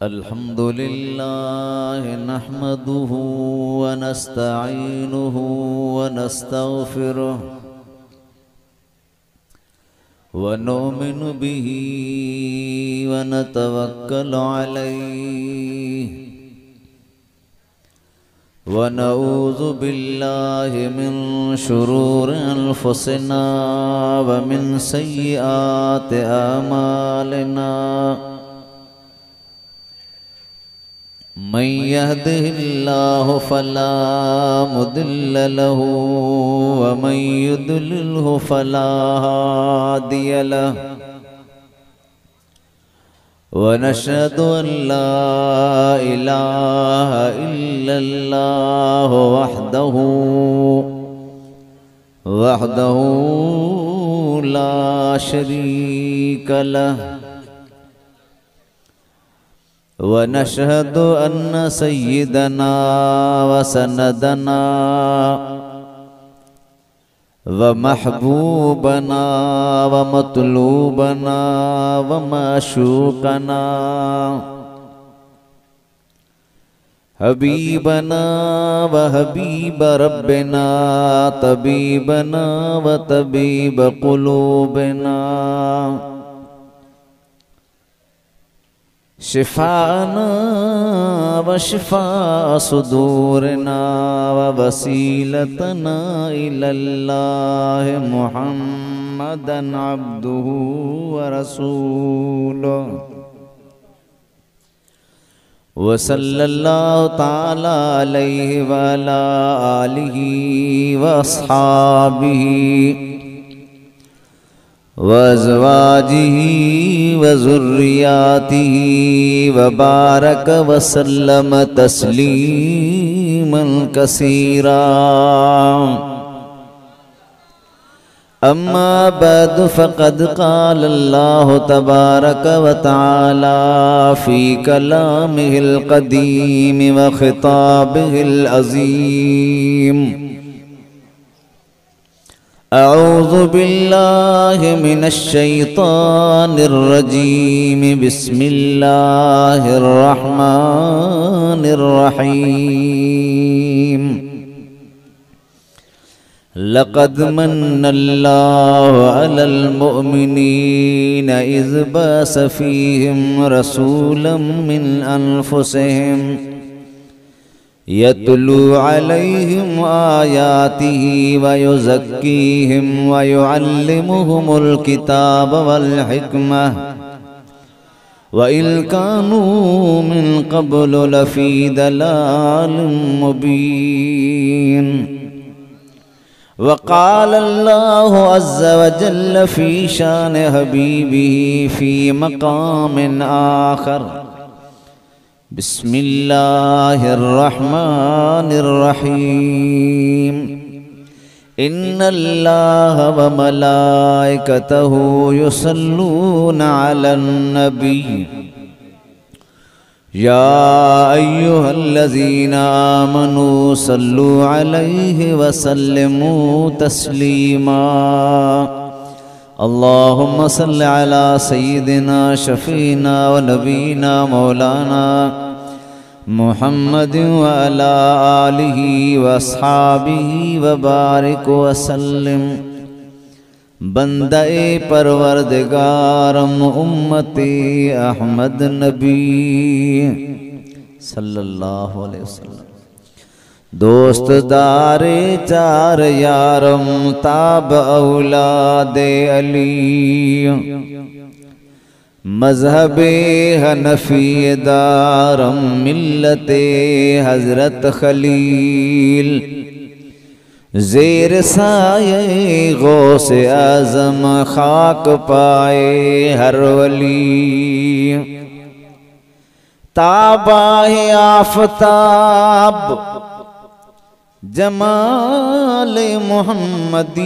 अल्हम्दुलिल्लाह नहमदुहु व नस्तईनुहु व नस्तगफिरुहु व नुमिनु बिही व नतवक्कलु अलैहि व नऊज़ु बिल्लाहि मिन शुरूरि अनफुसिना व मिन सय्यिआति अमालिना मन यहदिहिल्लाहु फला मुदिल्ल लहु व मन युद्लिल्हु फला हादिय लहु व नशहदु अन ला इलाहा इल्लल्लाह वहदहु ला शरीक लहु व नशहदु अन्न सय्यिदना व सनदना व महबूबना व मतलूबना व माशूकना हबीबना व हबीब रब्बिना तबीबना व तबीब कुलूबना शिफाना व शिफा सुदूरना व वसीलतना इलल्लाह मुहम्मदन अब्दुहु व रसूलुहु व सल्लल्लाहु ताला अलैहि व अला आलिहि व अस्हाबिहि व अज़वाजिहि व ज़ुर्रियातिहि व बारक व सल्लम तस्लीमन कसीरा अम्मा बाद फ़क़द क़ाल अल्लाहु तबारक व तआला फ़ी कलामिहिल क़दीम व ख़िताबिहिल अज़ीम अऊज़ु बिल्लाहि मिनश शैतानिर रजीम बिस्मिल्लाहिर रहमानिर रहीम लक़द मन्नल्लाहु अलल मुअमिनीना इज़ बअस फ़ीहिम रसूलन मिन अनफुसिहिम यतलू अलैहिम आयातिही व युज़क्कीहिम व युअल्लिमुहुमुल किताब वल हिकमह व इन कानू मिन क़ब्लु लफ़ी दलालिम मुबीन व क़ाल अल्लाहु अज़्ज़ व जल्ल फ़ी शान हबीबिही फ़ी मक़ामिन आख़र बिस्मिल्लाहिर रहमानिर रहीम इन्नल्लाह व मलाइकतहु युसल्लूना अलन नबी या अय्युहल्लज़ीना आमनू सल्लू अलैहि व सल्लिमू तस्लीमा अल्लाहुम्मा सल्लि अला सय्यिदिना शफ़ीना व नबीना मौलाना मुहम्मदिन व अला आलिहि व अस्हाबिहि व बारिक व सल्लिम बंदे परवरदिगारम उम्मते अहमद नबी सल्लल्लाहु अलैहि वसल्लम दोस्त दारे चार यारम ताब औलादे अली मज़हबे हनफी दारम मिल्लते हज़रत खलील ज़ेर साये गौसे आज़म खाक पाए हर वली ताबाहे आफ़ताब जमाल मुहम्मदी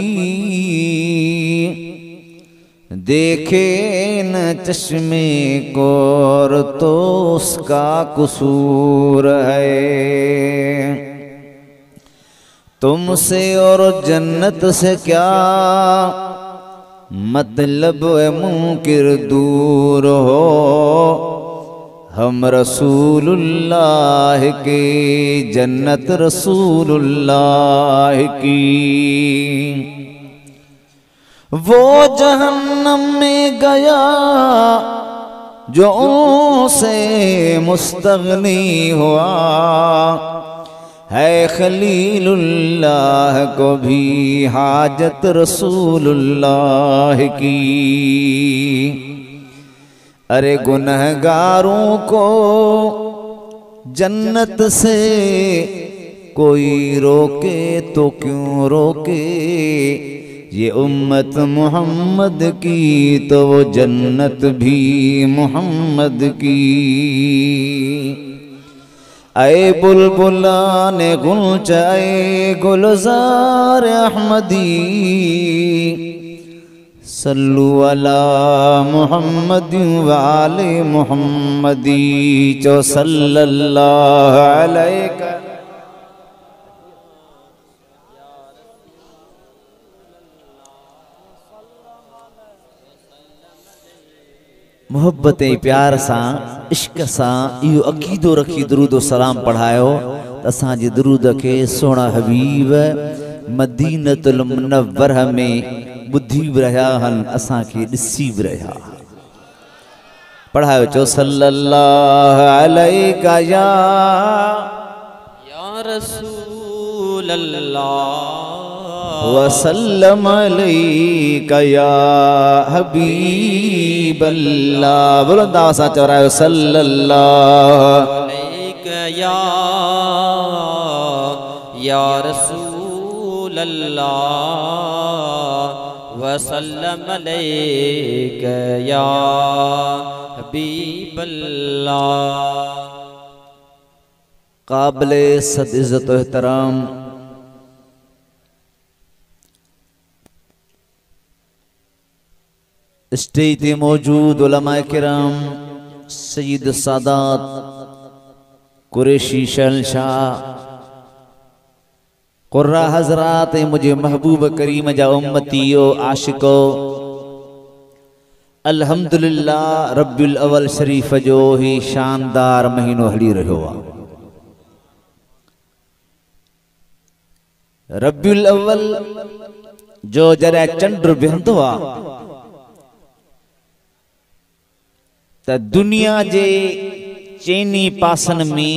देखे न चश्मे को और तो उसका कसूर है तुमसे और जन्नत से क्या मतलब मुनकिर दूर हो हम रसूलुल्लाह के जन्नत रसूलुल्लाह की। वो जहन्नम में गया जो उनसे मुस्तगनी हुआ, है खलीलुल्लाह को भी हाजत रसूलुल्लाह की। अरे गुनहगारों को जन्नत से कोई रोके तो क्यों रोके, ये उम्मत मोहम्मद की तो वो जन्नत भी मोहम्मद की। ऐ बुलबुलाने गुलच ऐ गुलजार अहमदी, सल्लु अला मुहम्मद वाले मुहम्मदी, जो सल्लल्लाहु अलैहि। मोहब्बत प्यार सा इश्क सा इहो अक़ीदो रखी दुरूद सलाम पढ़ायो त असांजे दुरूद के सोना हबीब मदीनतुल मुनव्वरह में बुद्धि भी रहा हन, असां के ॾिसी भी रहा। पढ़ायो चो सल्लल्लाहु अलैका या रसूल अल्लाह वसल्लम अलैका या हबीब अल्लाह। बुलंद आवाज़ से चौरायो सल्लल्लाहु अलैका या रसूल अल्लाह वसल्लम अलैका या हबीब अल्लाह। काबिले सद इज़्ज़त व एहतराम स्टेज पे मौजूद उलमाए किराम, सय्यद सादात कुरैशी शहंशाह, कुर्रा हजरात, मुझे महबूब करीम जा उम्मतियो आशिको, अल्हम्दुलिल्लाह रब्बिल अव्वल शरीफ जो ही शानदार महीनो हली रहो आ। रब्बिल अव्वल जो जरा चंड बिहंदो आ त दुनिया जे चैनी पासन में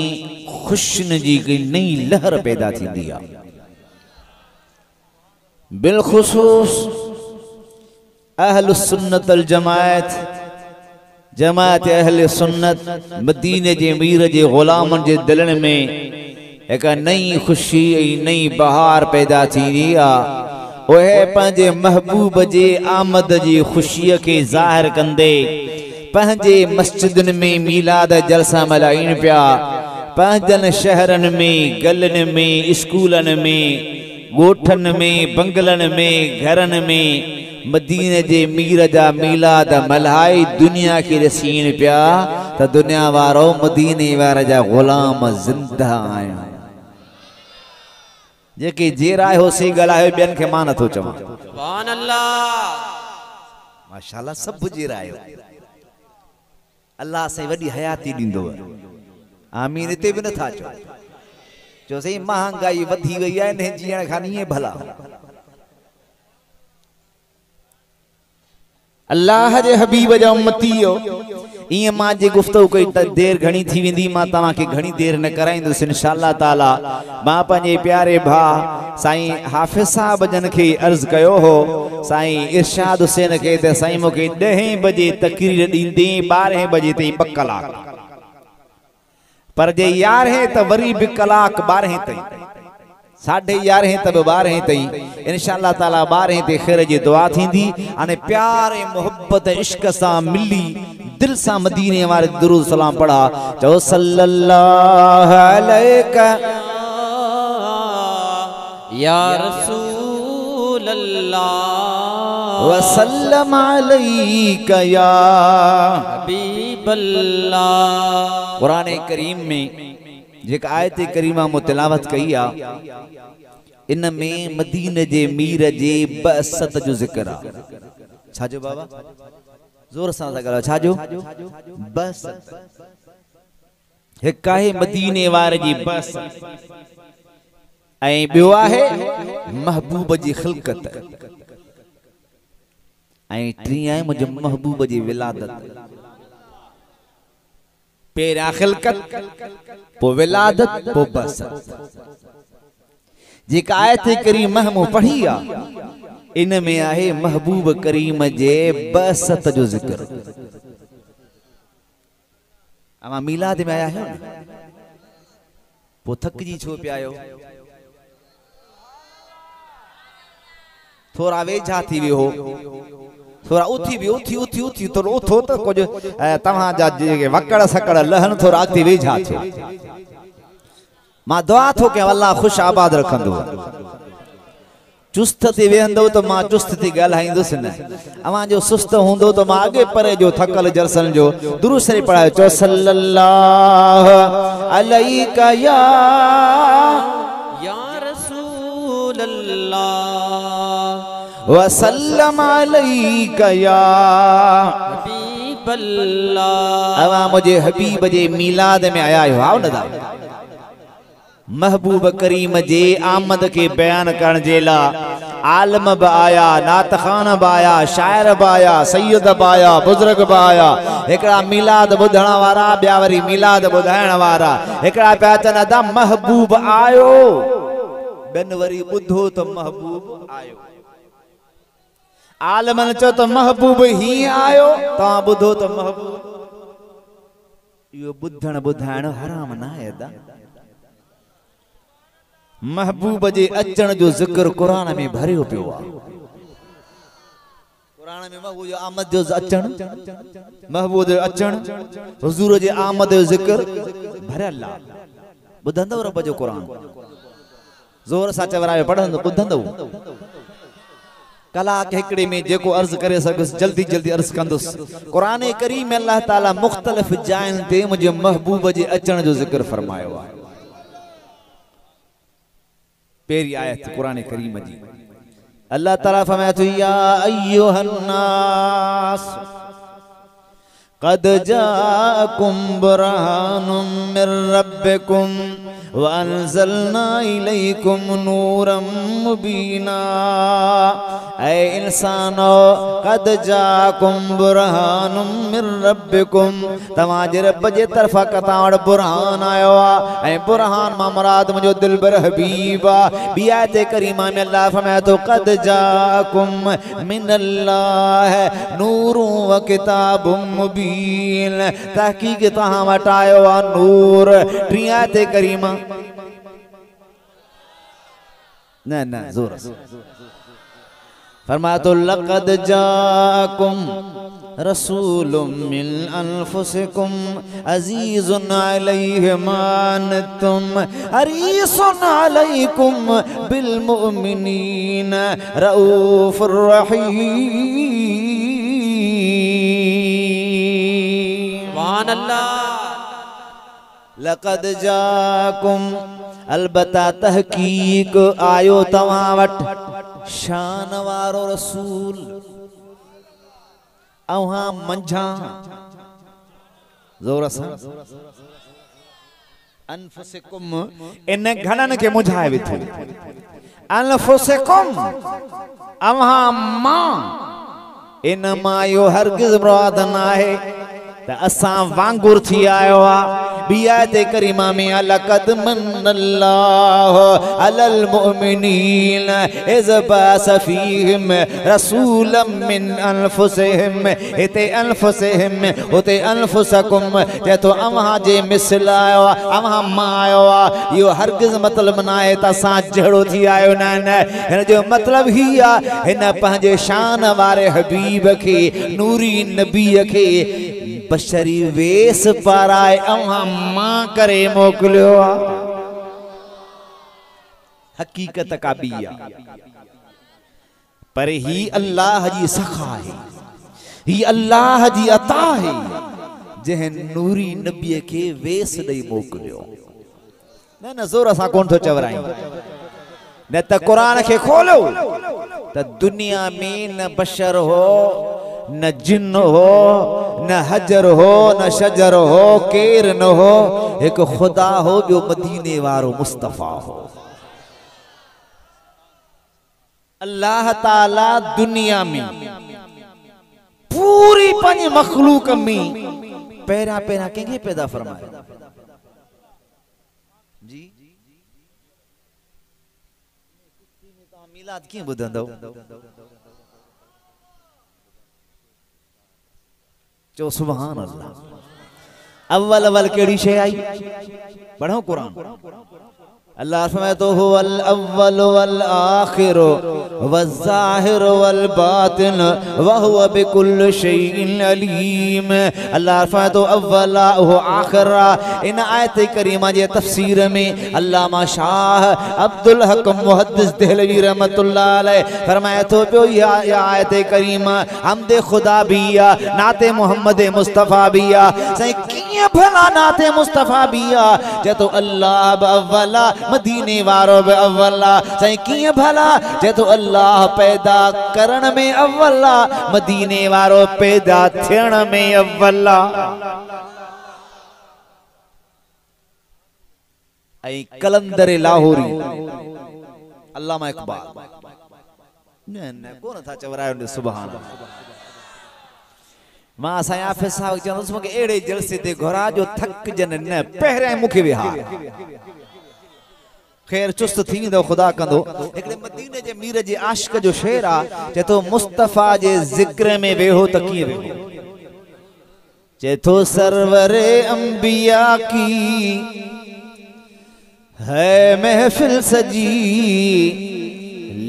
खुशन जी कोई नई लहर पैदा थींदी आ। बिलखुसूस अहल सुन्नत अल जमायत, जमायत अहल सुन्नत मदीने जे मीर जे गुलामन जे दिलन में एक नई खुशी नई बहार पैदा थींदी आ। ओहे पंहिंजे महबूब जे आमद जी खुशी के ज़ाहिर कंदे पंहिंजे मस्जिदन में मीलाद जलसा मल्हाइण पिया, पंहिंजन शहरन में गलन में स्कूलन में गोठन में बंगलन में घरन में मदीने जे मीर जा मीलाद मल्हाई दुनिया की रसीन पिया त दुनिया वारो मदीने वारा जा गुलाम जिंदा आया। जेके जेराए हो सी गलायो ॿियनि खे मां नथो चवां। सुभान अल्लाह माशाअल्लाह सब जेरायो। अल्लाह से वडी हयाती दींदो। आमीन इते भी नथा चो। जो सही महंगाई वधी गई है ने जीण खानी है भला। अल्लाह जे हबीब जा उम्मतियो इं मां जे गुफ्तगू कोई देर घणी थी वेंदी, मां तव्हां के घणी देर न कराईंदुसि इंशाअल्लाह ताला। मां पंहिंजे प्यारे भा साईं हाफिज साहब जन के अर्ज कयो हो, साईं इरशाद हुसैन के त साईं मूंखे 10 बजे तकरीर ॾींदे 12 बजे ताईं 2 कलाक, पर जे 11 त वरी भी कलाक 12 ताईं, 11:30 त 12 ताईं इंशाअल्लाह ताला 12 ते खैर जी दुआ थींदी। अने प्यारे मोहब्बत इश्क सा मिली दिल सा मदीने वाले दुरूद सलाम पढ़ा चो सल्लल्लाहु अलैका या रसूल अल्लाह वसल्लम अलैका या हबीब अल्लाह। कुरान करीम में जेका आयत करीमा मुतलावत कई आ, इन में मदीने जे मीर जे बअसत जो जिक्र आ। छाजो बाबा जोर सां ॻाल्हायो, छाजो बस हिक आहे मदीने वारे जी बस ऐं ॿियो आहे महबूब जी खिलकत ऐं टी आहे मुंहिंजे महबूब जी विलादत। पहिरियां खिलकत पोइ विलादत पोइ बस। जेका आयत करीम मूं पढ़ी आहे इन में आहे महबूब करीम जे बसत जो ज़िक्र। अमा मिलाद में आया आहियो पोइ थकजी छो पिया आहियो? थोड़ा वेझा थी वियो हो, थोड़ा उथी भी उथी उथी उथी थोड़ा उथो तो कुछ तव्हां जा जेके वकड़ सकड़ लहन थोड़ा अॻिते वेझा थियो। मां दुआ थो कयां अल्लाह ख़ुश आबाद रखंदो। चुस्त थी वेंदो तो मां चुस्त थी ॻाल्हाईंदुसि न। अवां जो सुस्त हूंदो तो मां अॻे परे जो थकल जरसन जो दुरूद शरीफ पढ़ायो। चो सल्लल्लाहु अलैका या रसूल अल्लाह वसल्लम अलैका या हबीब अल्लाह। अवां मुझे हबीब जे मिलाद में आया हो। आओ न दा महबूब करीम जे आमद के बयान करण जे ला आलम ब आया, नात खान ब आया, शायर ब आया, सैयद ब आया, बुजुर्ग ब आया। एकड़ा मिलाद बुधण वारा ॿिया वरी मिलाद बुधाइण वारा। एकड़ा पिया चन अदा महबूब आयो, ॿियन वरी ॿुधो तो महबूब आयो। आलमन चो तो महबूब ही आयो, तव्हां ॿुधो तो महबूब। इहो ॿुधण ॿुधाइण हराम न आहे अदा। महबूब जे अचण जो ज़िक्र कुरान में भरियो पियो आहे। कुरान में महबूब जो आमद जो अचण, महबूब जो अचण, हुजूर जे आमद जो ज़िक्र भरियल आहे। ॿुधंदव रब जो कुरान ज़ोर सां चवरायो पढ़ंदो ॿुधंदव। कलाक हिकड़े में जेको अर्ज करे सघुसि जल्दी जल्दी अर्ज कंदुसि। कुरान करीम में अल्लाह ताला मुख्तलिफ जाइन ते मुझे महबूब जे अचण जो ज़िक्र फरमायो आहे। पेरी आयत कुरान करीम जी अल्लाह ताला फरमाया तो या अय्युहन नास क़द जाअकुम बुरहानुम मिर रब्बिकुम व अंज़लना इलैकुम नूरम मुबीना। ऐ इंसानो क़द जाअकुम बुरहानुम मिर रब्बिकुम, तव्हांजे रब जे तरफा कता वटि बुरहान आयो आहे। ऐं बुरहान मां मुराद मुंहिंजो दिलबर हबीब आहे। ॿी आयत करीमा में अल्लाह फरमाए थो क़द जाअकुम मिनल्लाह नूरुन व किताबुम मुबीन, तहक़ीक़ तव्हां वटि आयो आहे नूर। टी आयत करीमा न जोर फरमाया तो लक़द जाअकुम रसूलुम मिन अनफुसिकुम अज़ीज़ुन अलैहि मा अनतुम हरीसुन अलैकुम बिल मुमिनीन रऊफुर रहीम। सुभान अल्लाह। लक़द जाअकुम अलबत्ता तहकीक आयो तव्हां वटि शान वारो रसूल। अव्हां मंझां ज़ोर सां अनफुसिकुम इन घणनि खे मुझाए विथो। अनफुसिकुम अव्हां मां, इन मां इहो हरगिज़ मुराद न आहे त असां वांगुर थी आयो आहे। ॿी आयत करीमा में लक़द मन्नल्लाहु अलल मुमिनीन इज़ बअस फ़ीहिम रसूलन मिन अनफुसिहिम। हिते अनफुसिहिम हुते अनफुसकुम चए थो अव्हां जे मिसल आयो आहे, अव्हां मां आयो आहे। इहो हरगिज़ मतिलबु न आहे त असां जहिड़ो थी आयो न। हिन जो मतिलबु ही आहे हिन पंहिंजे शान वारे हबीब खे नूरी नबीअ खे बशरी वेस पाराए अव्हां मां करे मोकिलियो आहे। हकीकत का बी आहे पर ही अल्लाह जी सखा है, ही अल्लाह जी अता है जंहिं नूरी नबीअ खे वेस ॾेई मोकिलियो। न ज़ोर सां कोन थो चवराई न त क़ुरान खे खोलो त दुनिया में न बशर हो न जिन हो, न हजर हो, न शजर हो, केर न हो, एक खुदा हो जो मदीने वारो मुस्तफा हो। अल्लाह ताला दुनिया में पूरी पंज मखलूक में पैरा पैरा कंहिंखे पैदा फरमाया जी? मिलाद कीअं ॿुधंदव? चो सुभान अल्लाह। अव्वल अव्वल केड़ी शे आई? पढ़ो कुरान। अल्लाह फरमातो हुवल अव्वल वल आखिर वज़्ज़ाहिर वल बातिन व हुवा बिकुल्लि शैइन अलीम। अल्लाह फरमातो अव्वला हो आखिरा। इन आयत करीमा जे तफसीर में अल्लामा शाह अब्दुल हक मुहद्दिस देहलवी रहमतुल्लाह अलैह फरमाए तो पियो या आयत करीमा हमदे खुदा भी आ, नाते मोहम्मद मुस्तफा भी आ। सही किए भला नाते मुस्तफा भी आ जे तो अल्लाह अव्वला मदीने वारो बे अव्वला। सही किए भला जे तो अल्लाह पैदा करण में अव्वला, मदीने वारो पैदा थियण में अव्वला। ऐं कलंदर लाहौरी अल्लामा इकबाल न कोन था चवरायो सुभान अल्लाह। मां साईं हाफिज़ साहब चवंदुसि मूंखे अहिड़े जलसे ते घुरा जो थकजन न, पहिरियां मूंखे विहार। खैर चुस्त थींदो खुदा कंदो। हिकिड़े मदीने जे मीर जे आशिक जो शेर आ, चए थो मुस्तफा जे जिक्र में वेहो त कीअं वेहो। चए थो सरवरे अंबिया की है महफिल सजी,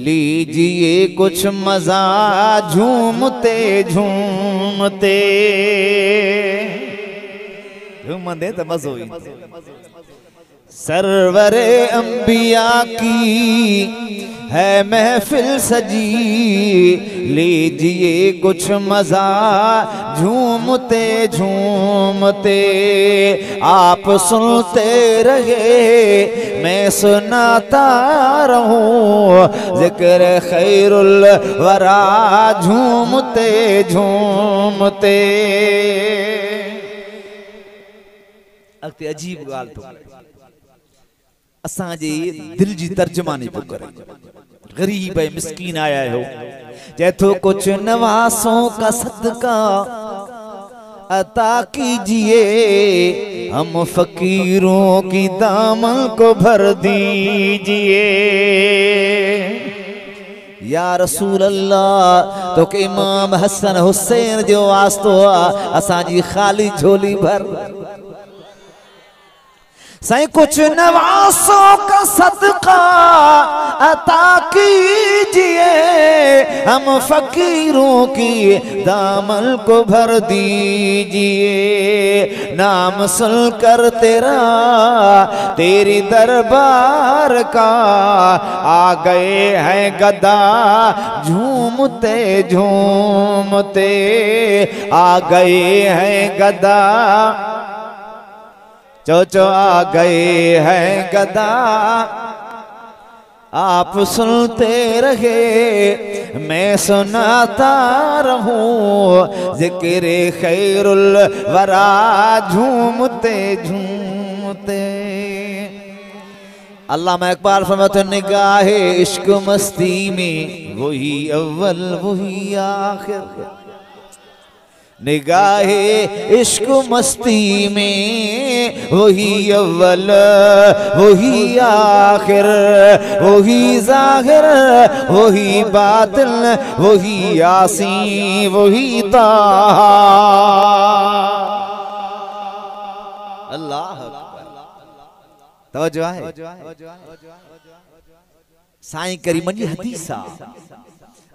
लीजिए कुछ मजा झूमते झूमते। झूमते तो मजो ही। सरवरे अंबिया की है महफिल सजी, लीजिए कुछ मजा झूमते झूमते। आप सुनते रहे मैं सुनाता रहूं, जिक्र खैरुल वरा झूमते झूमते। अगते अजीब गाल तो असांजे दिल जी तर्जमानी तो करे। गरीब है मिस्कीन आया हो, जैथो कुछ नवासों का सदका अता कीजिए, हम फकीरों की दामन को भर दीजिए। या रसूल अल्लाह तो के इमाम हसन हुसैन जो वास्तो असांजी खाली झोली भर। सही कुछ नवासों का सदका अता कीजिए, हम फकीरों की दामन को भर दीजिए। नाम सुनकर तेरा तेरी दरबार का आ गए हैं गदा झूमते झूमते। आ गए हैं गदा चो आ गए हैं गदा। आप सुनते रहे मैं सुनाता रहूं, जिक्र खैरुल वरा झूमते झूमते। अल्लामा इकबाल फरमाते निगाहे इश्क मस्ती में वही अव्वल वही आखिर। निगाहे इश्क मस्ती में वही अव्वल वही आखिर। वही जाहिर वही बातिन वही यासीन वही ताहा। अल्लाह तवज्जो है। साईं करीम जी हदीस आहे।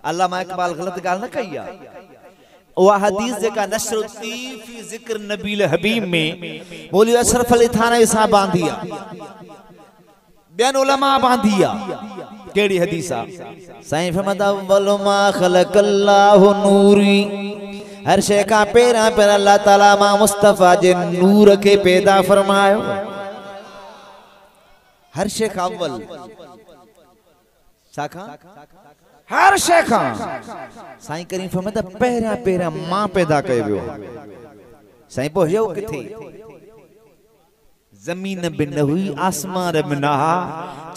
अल्लामा इकबाल गलत गाल न कई आहे। वह हदीस जेका नशरुद्दी फी जिक्र नबील हबीब में मौलवी अशरफ अली थानवी साहब बांधिया, बियन उलमा बांधिया। केड़ी हदीस आ? साईं फरमाता अव्वलु मा खलकल्लाहु नूरी। हर शय का पेरा पर अल्लाह ताला मा मुस्तफा जे नूर के पैदा फरमायो। हर शय का अव्वल साखा हर शय खां साईं करीम फरमाता पहिरियां पहिरियां मां पैदा कयो वियो। साईं पोइ हुयो किथे? जमीन भी न हुई, आसमान भी न हा,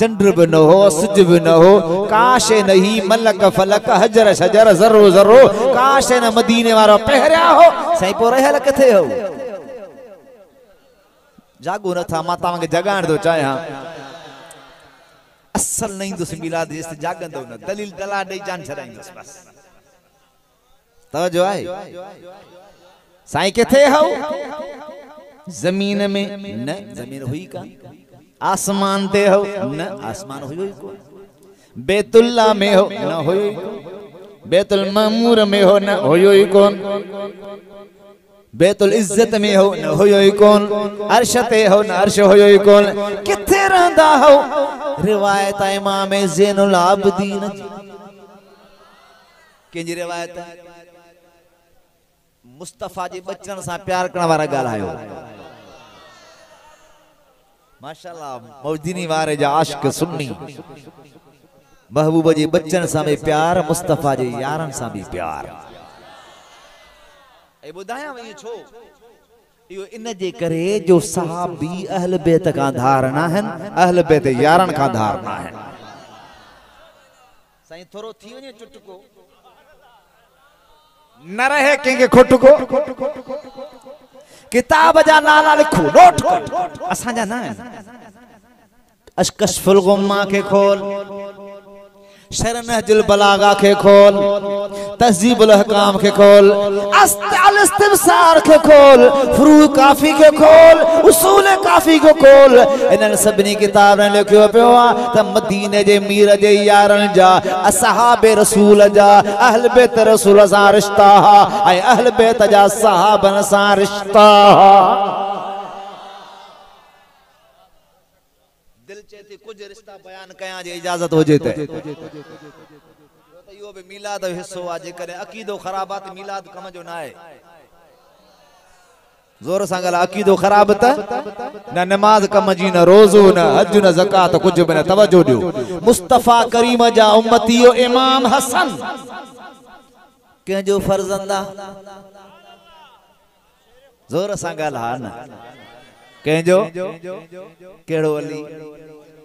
चंद्र भी न हो, सिज भी न हो, काश नहीं मलक फलक हजर शजर ज़रो ज़रो, काश न मदीने वारो पहिरियां हो। साईं पोइ रहियल किथे हो? जागो नथा, मां तव्हांखे जगाइण थो चाहियां। असल नहीं दुस मिलाद जेसि जागंदो न, दलील दला ॾेई जान छॾाईंदुसि बस। तवजो आहे? साईं किथे हो? जमीन में न, जमीन हुई कान। आसमान ते हो न, आसमान हुयो ही कोन। बैतुल्ला में हो न, हुयो ही कोन। बैतुल मामूर में हो न, हुयो ही कोन। बैतुल इज्जत में हो न, हुयो ही कोन। अर्श ते हो न, अर्श हुयो ही कोन। किथे रहंदा हो? रिवायत इमाम ज़ैनुल आबिदीन कंहिंजी रिवायत? मुस्तफा जे बच्चन सां प्यार करण वारा ॻाल्हायो। माशाअल्लाह, मौजदीनी वारे जा आशिक सुन्नी। महबूब जे बच्चन सां भी प्यार, मुस्तफा जे यारन सां भी प्यार। ए बुधाया वही छो? यो इन जे करे जो सहाबी अहल बैत का धारणा है, अहल बैत यारन का धारणा है। साईं थोरो थी वने चुटको न रहे कंहिंखे खुटको। किताब जा नाला लिखो, नोट कर, असां जा न आहिनि। अशकशफुल गुम्मा के खोल, शरनहजुल बलागा के खोल, तहजीबुल अहकाम के खोल, अल इस्तिबसार के खोल, फुरूअ काफी के खोल, उसूल काफी को खोल। इन्हनि सभिनी किताबनि लिखियो पियो आहे त मदीने जे मीर जे यारन जा, असहाबे रसूल जा, अहल बैत रसूल सां रिश्ता हा ऐं अहल बैत जा सहाबन सां रिश्ता हा। दिल चेती कुछ रिश्ता बयान कयां जे इजाजत हुजे त इहो भी मिलाद जो हिस्सो आहे। जेकॾहिं अकीदो ख़राब आहे त मिलाद कम जो न आहे। जोर सां ॻाल्हि, अकीदो ख़राब त न नमाज कम जी, न रोज़ो, न हज, न ज़कात, कुछ भी न। तवज्जो ॾियो। मुस्तफा करीम जा उम्मतियो इमाम हसन कंहिंजो फर्ज़ंद आहे? जोर सां ॻाल्हि, हा न? कंहिंजो? कहिड़ो अली?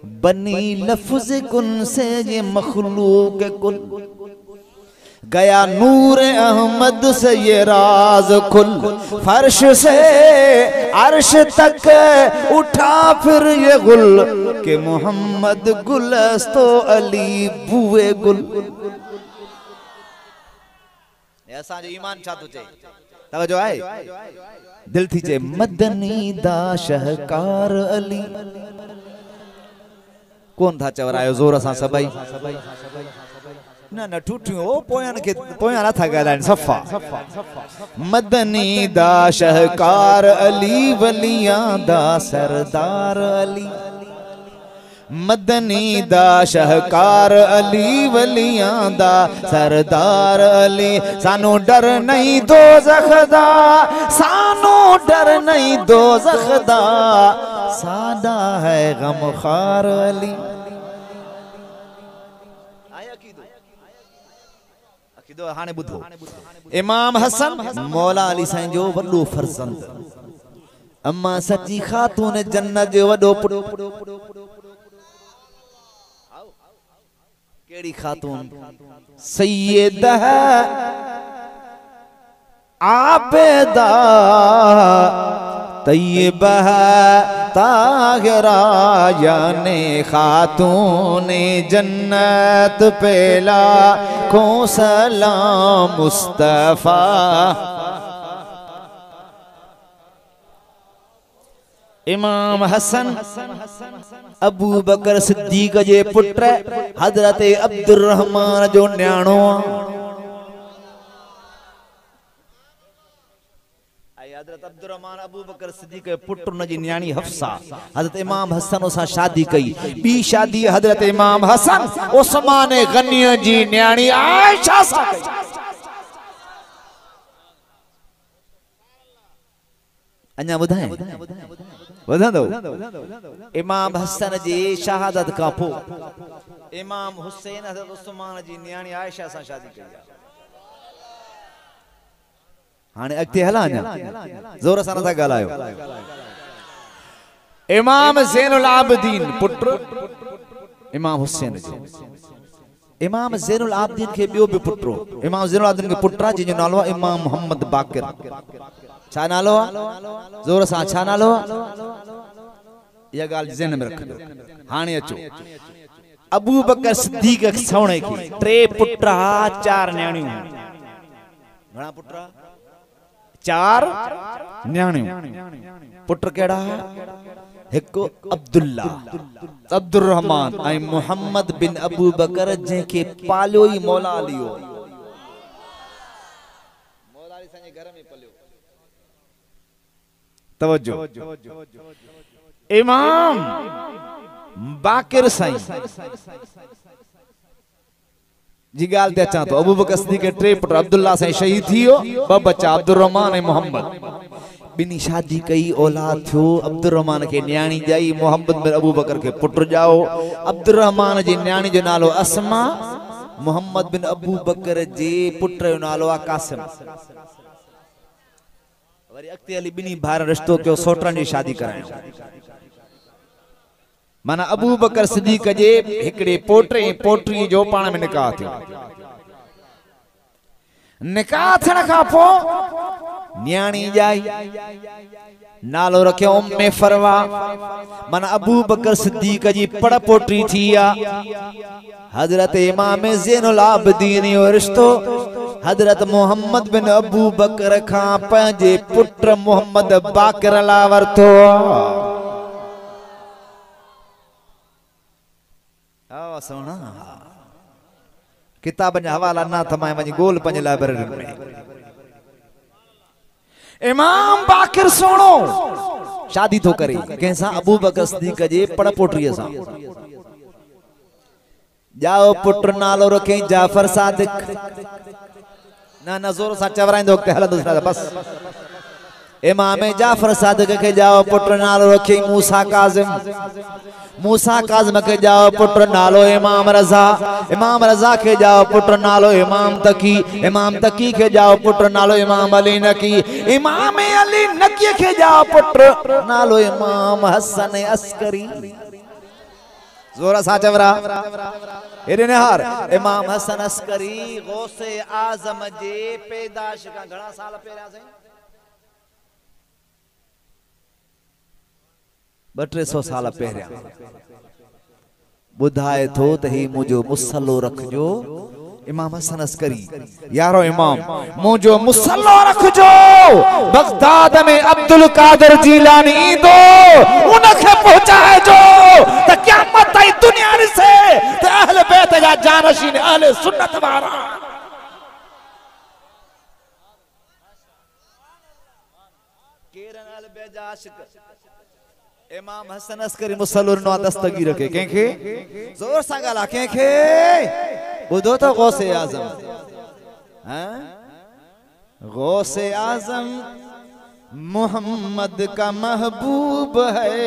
बनी लफ्ज़ कुन से ये मखलूक कुल, गया नूर अहमद से ये राज खुल, फर्श से अर्श तक उठा फिर ये गुल, के मोहम्मद गुलस्तो अली बुए गुल। ऐसा जो ईमान छा तो चए? तवज्जो आहे? दिल थी चए मदनी दा शहकार अली। कौन था चवरायो जोर सां सभई? न न ठूठियूं पोयन के पोयां नथा ॻाल्हाइनि सफ़ा। मदनी दा शहकार अली, वलियां दा सरदार अली। मदनी दा शहकार अली, वलियां दा सरदार अली। सानू डर नहीं दोज़ख दा, सानू डर नहीं दोज़ख दा, सादा है गमखार अली। अकीदो हाणे ॿुधो। इमाम हसन मौला अली साईं जो वॾो फर्ज़ंद, अम्मा सची खातून जन्नत जो वॾो पुटु। केड़ी खातून? सैयदा आबेदा तैयबा ताहिरा, याने खातून जन्नत पेला को सलाम मुस्तफा। इमाम हसन अबू बकर सिद्दीक जे पुत्र हजरत अब्दुर्रहमान जो न्याणो। हजरत अब्दुर्रहमान अबू बकर सिद्दीक के पुत्र न जी न्याणी हफ्सा हजरत इमाम हसन सां शादी कई। बी शादी हजरत इमाम हसन उस्मान गनी जी न्याणी आयशा सां कई। अञा ॿुधाए ॿुधंदो इमाम हसन जी शहादत खां पोइ इमाम हुसैन हज़रत उस्मान जी न्याणी आयशा सां शादी कई आहे। हाणे अॻिते हलां ज़ोर सां नथा ॻाल्हायो। इमाम ज़ैनुल आबिदीन पुट इमाम हुसैन जी इमाम ज़ैनुल आबिदीन के ॿियो बि पुट हो। इमाम ज़ैनुल आबिदीन के पुट आहे जंहिंजो नालो आहे इमाम मोहम्मद बाक़िर। छा नालो आहे? ज़ोर सां छा नालो आहे? इहा ॻाल्हि ज़हन में रखिजो। हाणे अचो अबू बकर सिद्दीक़ सौणे खे 3 पुट हा 4 न्याणियूं। घणा पुट? 4 न्याणियूं। पुट केड़ा? एक अब्दुल्ला अब्दुर रहमान ऐं मोहम्मद बिन अबू बकर जंहिंखे पालियो ई मौला अली हो। मौला अली संजे घर में पलियो। तवज्जो इमाम बाकिर साईं जी गाल ते अचां तो अबू बकर सिद्दीक़ के 3 पुट अब्दुल्ला साईं शहीद थियो। 2 बच्चा अब्दुर रहमान ऐं मोहम्मद। बिनी शादी कई औलाद थियो। अब्दुर रहमान के न्याणी जाई मोहम्मद बिन अबू बकर के पुत्र जाओ। अब्दुर रहमान जी न्याणी जो नालो अस्मा। मोहम्मद बिन अबू बकर जे पुत्र जो नालो आ कासिम। वरी अॻिते हली बिनी भार रिश्तो कयो सोटरनि जी शादी करायो। माना अबू बकर सिद्दीक़ जे हिकड़े पोटे पोटरी जो पाण में निकाह थियो। निकाह थियण खां पोइ न्याणी जाई नालो रखियो उम्मे फरवा। माना अबू बकर सिद्दीक़ जी पड़ पोटरी थी आ। हजरत इमाम ज़ैनुल आबिदीन जो रिश्तो हजरत मोहम्मद बिन अबू बकर खां पंहिंजे पुट मोहम्मद बाक़िर ला वरतो। सोना किताब जा हवाला ना थमाए वञी गोल पंहिंजे लाइब्रेरी में। इमाम बाक़िर सोणो शादी तो करे कंहिंसां? अबू बकर सिद्दीक़ जे पड़ पोटरीअ सां। जाओ पुट नालो रखे जाफर सादिक। ना जोर सां चवराईंदो वक़्तु हलंदो बस। इमाम जाफर सादिक के जाओ पुट नालो रखे मूसा काज़िम। मूसा काज़िम के जाओ पुत्र नालो इमाम रज़ा। इमाम रज़ा के जाओ पुत्र नालो इमाम तकी। इमाम तकी के जाओ पुत्र नालो इमाम अली नकी। इमाम अली नकी के जाओ पुत्र नालो इमाम हसन अस्करी। जोरा सा चवरा इरनेहार इमाम हसन अस्करी गौसे आजम जे पैदाश का घणा साल पहिरियां से 200-300 साल पहिरियां बुधाए थो त ही मुझो मुसल्लो रखजो। इमाम हसन अस्करी यारो इमाम मुझो मुसल्लो रखजो। बगदाद में अब्दुल कादिर जीलानी ईंदो उनखे पहुंचाए जो त क़यामत ताईं दुनिया से त अहले बैत जा जानशीन अहले सुन्नत वारा केरन अहले बैत जा आशिक। इमाम हसन अस्करी मुसल्लो न दस्तगीर के केखे जोर सा गाला केखे बुधो तो गौसे आजम। हां गौसे आजम मोहम्मद का महबूब है।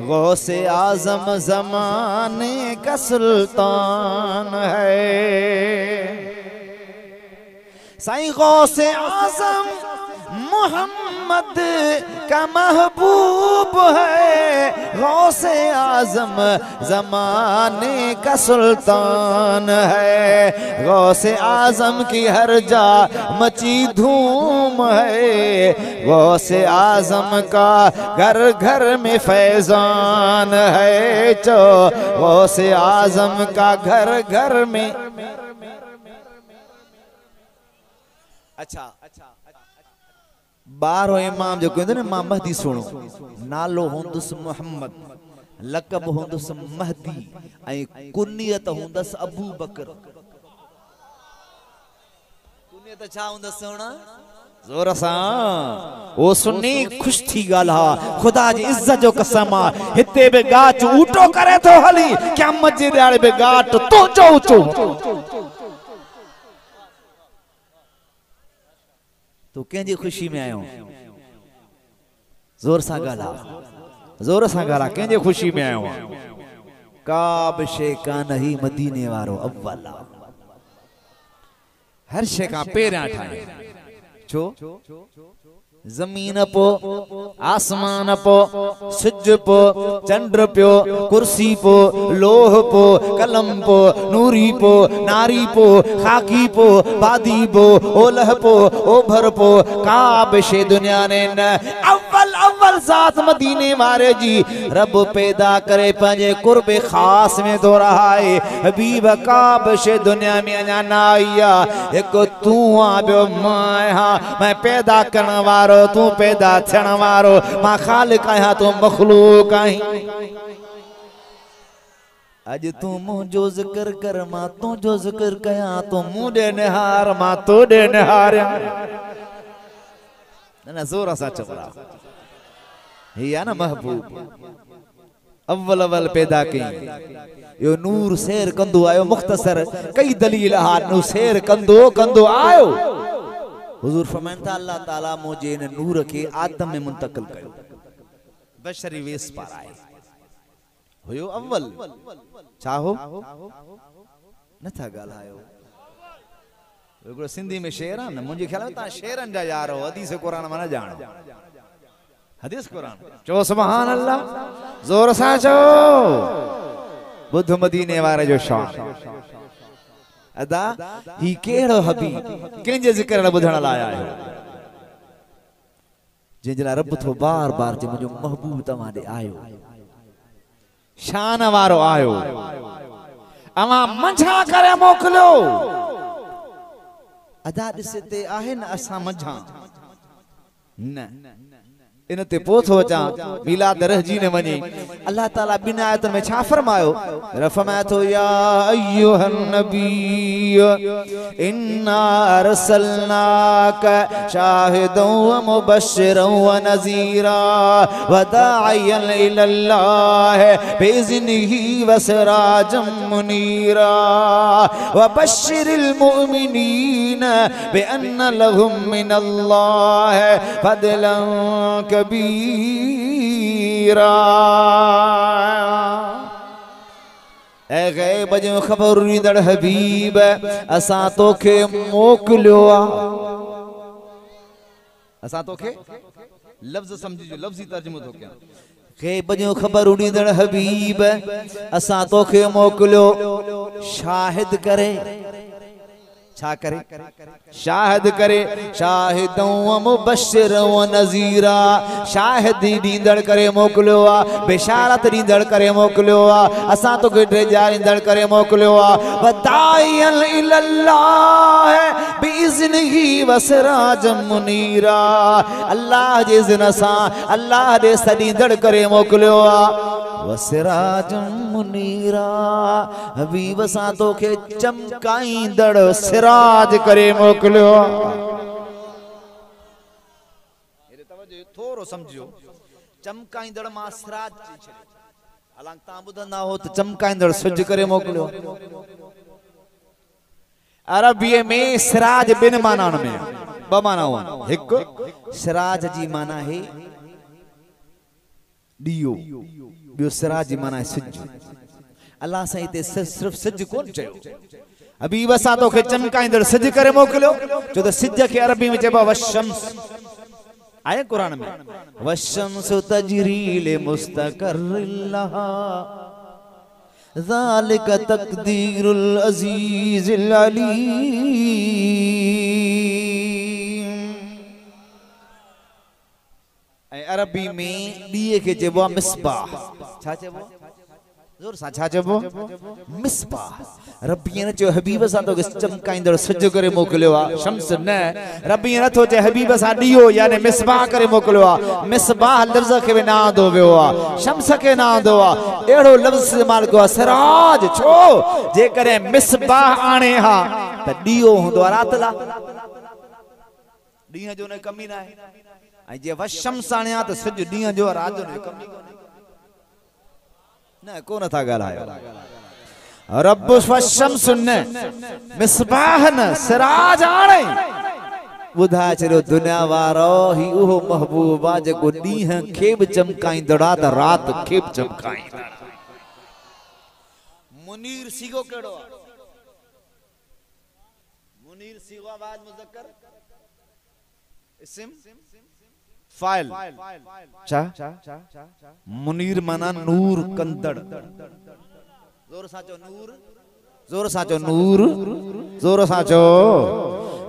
गौसे आजम जमाने का सुल्तान है। साईं गौसे आजम मोहम्मद का महबूब है। गौसे आजम जमाने का सुल्तान है। गौसे आजम की हर जा मची धूम है। गौसे आजम का घर घर में फैजान है। जो गौसे आजम का घर घर में अच्छा बारो इमाम जो कहते ना मां महदी सुनो नालो होंदुस मोहम्मद लक़ब होंदुस महदी ऐं कुनियत होंदुस अबू बकर। कुनियत छा होंदुस सोना जोर सां ओ सुन्नी खुश थी गाला खुदा जी इज्जत जो कसम आ। हिते बे गाच ऊटो करे तो हली क़यामत जे ॾियारे बे गाट तो चो चो तो केंजी खुशी में आयो जोर सा गाला जोर सां ॻाल्हि कंहिंजे ख़ुशी में आयो आहियां का बि शइ कान ही मदीने वारो अव्वल हर शइ खां पहिरियां ठाहे छो जमीन पो आसमान पो सिज पो चंद्र पो कुर्सी पो लोह पो कलम पो नूरी पो नारी पो खाकी पो बादी पो ओलह पो ओभर पो का बि शइ दुनिया ने न अव्वल अव्वल ज़ात मदीने वारे जी रब पैदा करे पंहिंजे कुर्बे खास में तो रहा है हबीब का बि शइ दुनिया में अञा न आई आहे हिकु तूं आ ॿियो मां आहियां मैं पैदा करण वारो तू पैदा थियण वारो मां खालिक आहियां तू मखलूक आहीं अज तू मुंहिंजो ज़िक्र कर मां तुंहिंजो ज़िक्र कयां तू मूं ॾे निहार मां तो ॾे निहारियां न ज़ोर सां चवरा ही आहे न महबूब अव्वल अव्वल पैदा कई यो नूर सैर कंदो आयो मुख्तसर कई दलील हा नू सैर कंदो कंदो आयो हुजूर फरमाइनि था अल्लाह ताला मुझे इन नूर के आदम में मुंतकिल कयो बशरी वेस पर आए हुयो अव्वल चाहो नथा ॻाल्हायो हिकिड़ो सिंधी में शेर आहे न मुंहिंजे ख्याल में तव्हां शेरनि जा यार हो हदीस क़ुरान मां न ॼाणो हदीस क़ुरान चओ सुभान अल्लाह ज़ोर सां चओ बुध मदीने वारे जो शान अदा ही केड़ो हबीब कंहिंजे ज़िक्र ॿुधण लाइ आयो जंहिंजे लाइ रब थो बार बार जे मुंहिंजो महबूब तव्हां ॾे आयो शान वारो आयो अवां मंझा करे मोकिलियो अदा ॾिस ते आहे न असां मंझा न इन ते पोथो अचा मिलाद रहजी ने वनी अल्लाह ताला बिन आयत में छा फरमायो फरमाया तो या अय्युहन नबी इन्ना अरसलनाका शाहिदन व मुबश्शिरन व नज़ीरा व दाइयन इलल्लाह बिइज़्निही व सिराजम मुनीरा व बश्शिरिल मुमिनीन बिअन्न लहुम मिनल्लाह फदलन कबीरा ए गैब जो खबर ॾींदड़ हबीब असां तोखे मोकिलियो आहे असां तोखे लफ्ज़ समझिजो लफ्ज़ी तर्जुमो थो कयां गैब जो खबर ॾींदड़ हबीब असां तोखे मोकिलियो शाहिद करे छा करे शाहिद करे शाहिदों व मुबश्शिरों व नज़ीरा शाहिदी ॾींदड़ करे मोकिलियो आहे बिशारत ॾींदड़ करे मोकिलियो आहे असां तोखे ड्रेजा ॾींदड़ करे मोकिलियो आहे व दाइयन इलल्लाह बिइज़्निही व सिराजम मुनीरा अल्लाह जे इज़्न सां अल्लाह ॾे सॾींदड़ करे मोकिलियो आहे व सिराजम मुनीरा हबीब सां तोखे चमकाईंदड़ सिराज करे मोकिलियो थोरो समझो चमकाईंदड़ मां सिराज चई छॾियो हालांकि तव्हां ॿुधंदा हो त चमकाईंदड़ सिज करे मोकिलियो अरबीअ में सिराज ॿिनि मानाउनि में ॿ मानाऊं आहिनि हिकु सिराज जी माना है ॾीओ ॿियो सिराज जी माना है सिज अल्लाह साईं ते सिर्फ सिज कोन चयो हबीब असां तोखे चमकाईंदड़ सिज करे मोकिलियो छो त सिज खे अरबी में चइबो आहे वशम्स आए कुरान में वशम्स तजरी लिमुस्तक़र्रिन लहा ज़ालिक तक़दीरुल अज़ीज़िल अलीम ऐं अरबी में ॾीए खे चइबो आहे मिसबाह छा चइबो जोर सां छा चइबो मिसबाह रब्बी ने चयो हबीब सां तोखे चमकाईंदड़ सिज करे मोकिलियो आहे शम्स न रब्बी नथो चए हबीब सां ॾीओ यानी मिसबाह करे मोकिलियो आहे मिसबाह लफ़्ज़ खे बि न आंदो वियो आहे शम्स खे न आंदो आहे अहिड़ो लफ़्ज़ इस्तेमाल कयो आहे सिराज छो जेकॾहिं मिसबाह आणे हा त ॾीओ हूंदो आहे राति लाइ ॾींहं जो न कमी न आहे ऐं जे वशम्स आणिया त सिज ॾींहं जो राति जो न कमी न कोन था ॻाल्हायो रब वशम्स न मिसबाह न सिराज आणे बुधाए छो दुनिया वारो ही उहो महबूब आ जेको ॾींहं खे बि चमकाईंदड़ आ त रात खे बि चमकाईंदड़। मुनीर सीगो कहिड़ो आहे? मुनीर सीगो आवाज मुज़क्कर इस्म फाइल छा? मुनीर माना नूर कंदड़। जोर सां चो नूर, जोर सां चो नूर, जोर सां चो।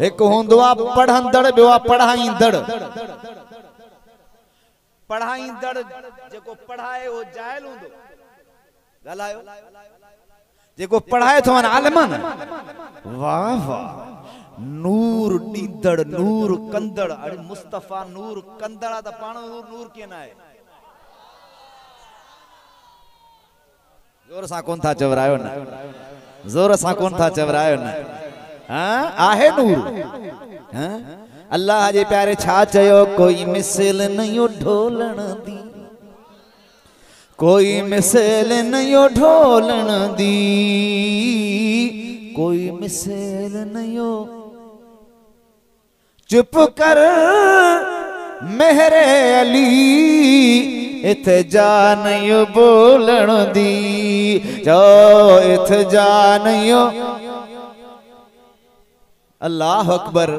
एक हूंदो आहे पढ़ंदड़, ॿियो आहे पढ़ाईंदड़। पढ़ाईंदड़ जेको पढ़ाए वो जाहिल हूंदो, ॻाल्हायो। जेको पढ़ाए थो वञे आलिमन, वाह वाह। नूर ॾींदड़, नूर कंदड़। अरे मुस्तफ़ा नूर कंदड़ त पाण नूर कीअं न आहे? जोर सां कोन था चवरायो न, जोर सां कोन था चवरायो न। आहे नूर। अल्लाह जे प्यारे छा चयो? कोई मिसल नहीं ढोलण दी, कोई मिसल नहीं ढोलण दी, कोई मिसल नहीं। चुप कर मेरे अली, इत जा नहीं बोलण दी, जो इत जा नहीं। अल्लाह अकबर।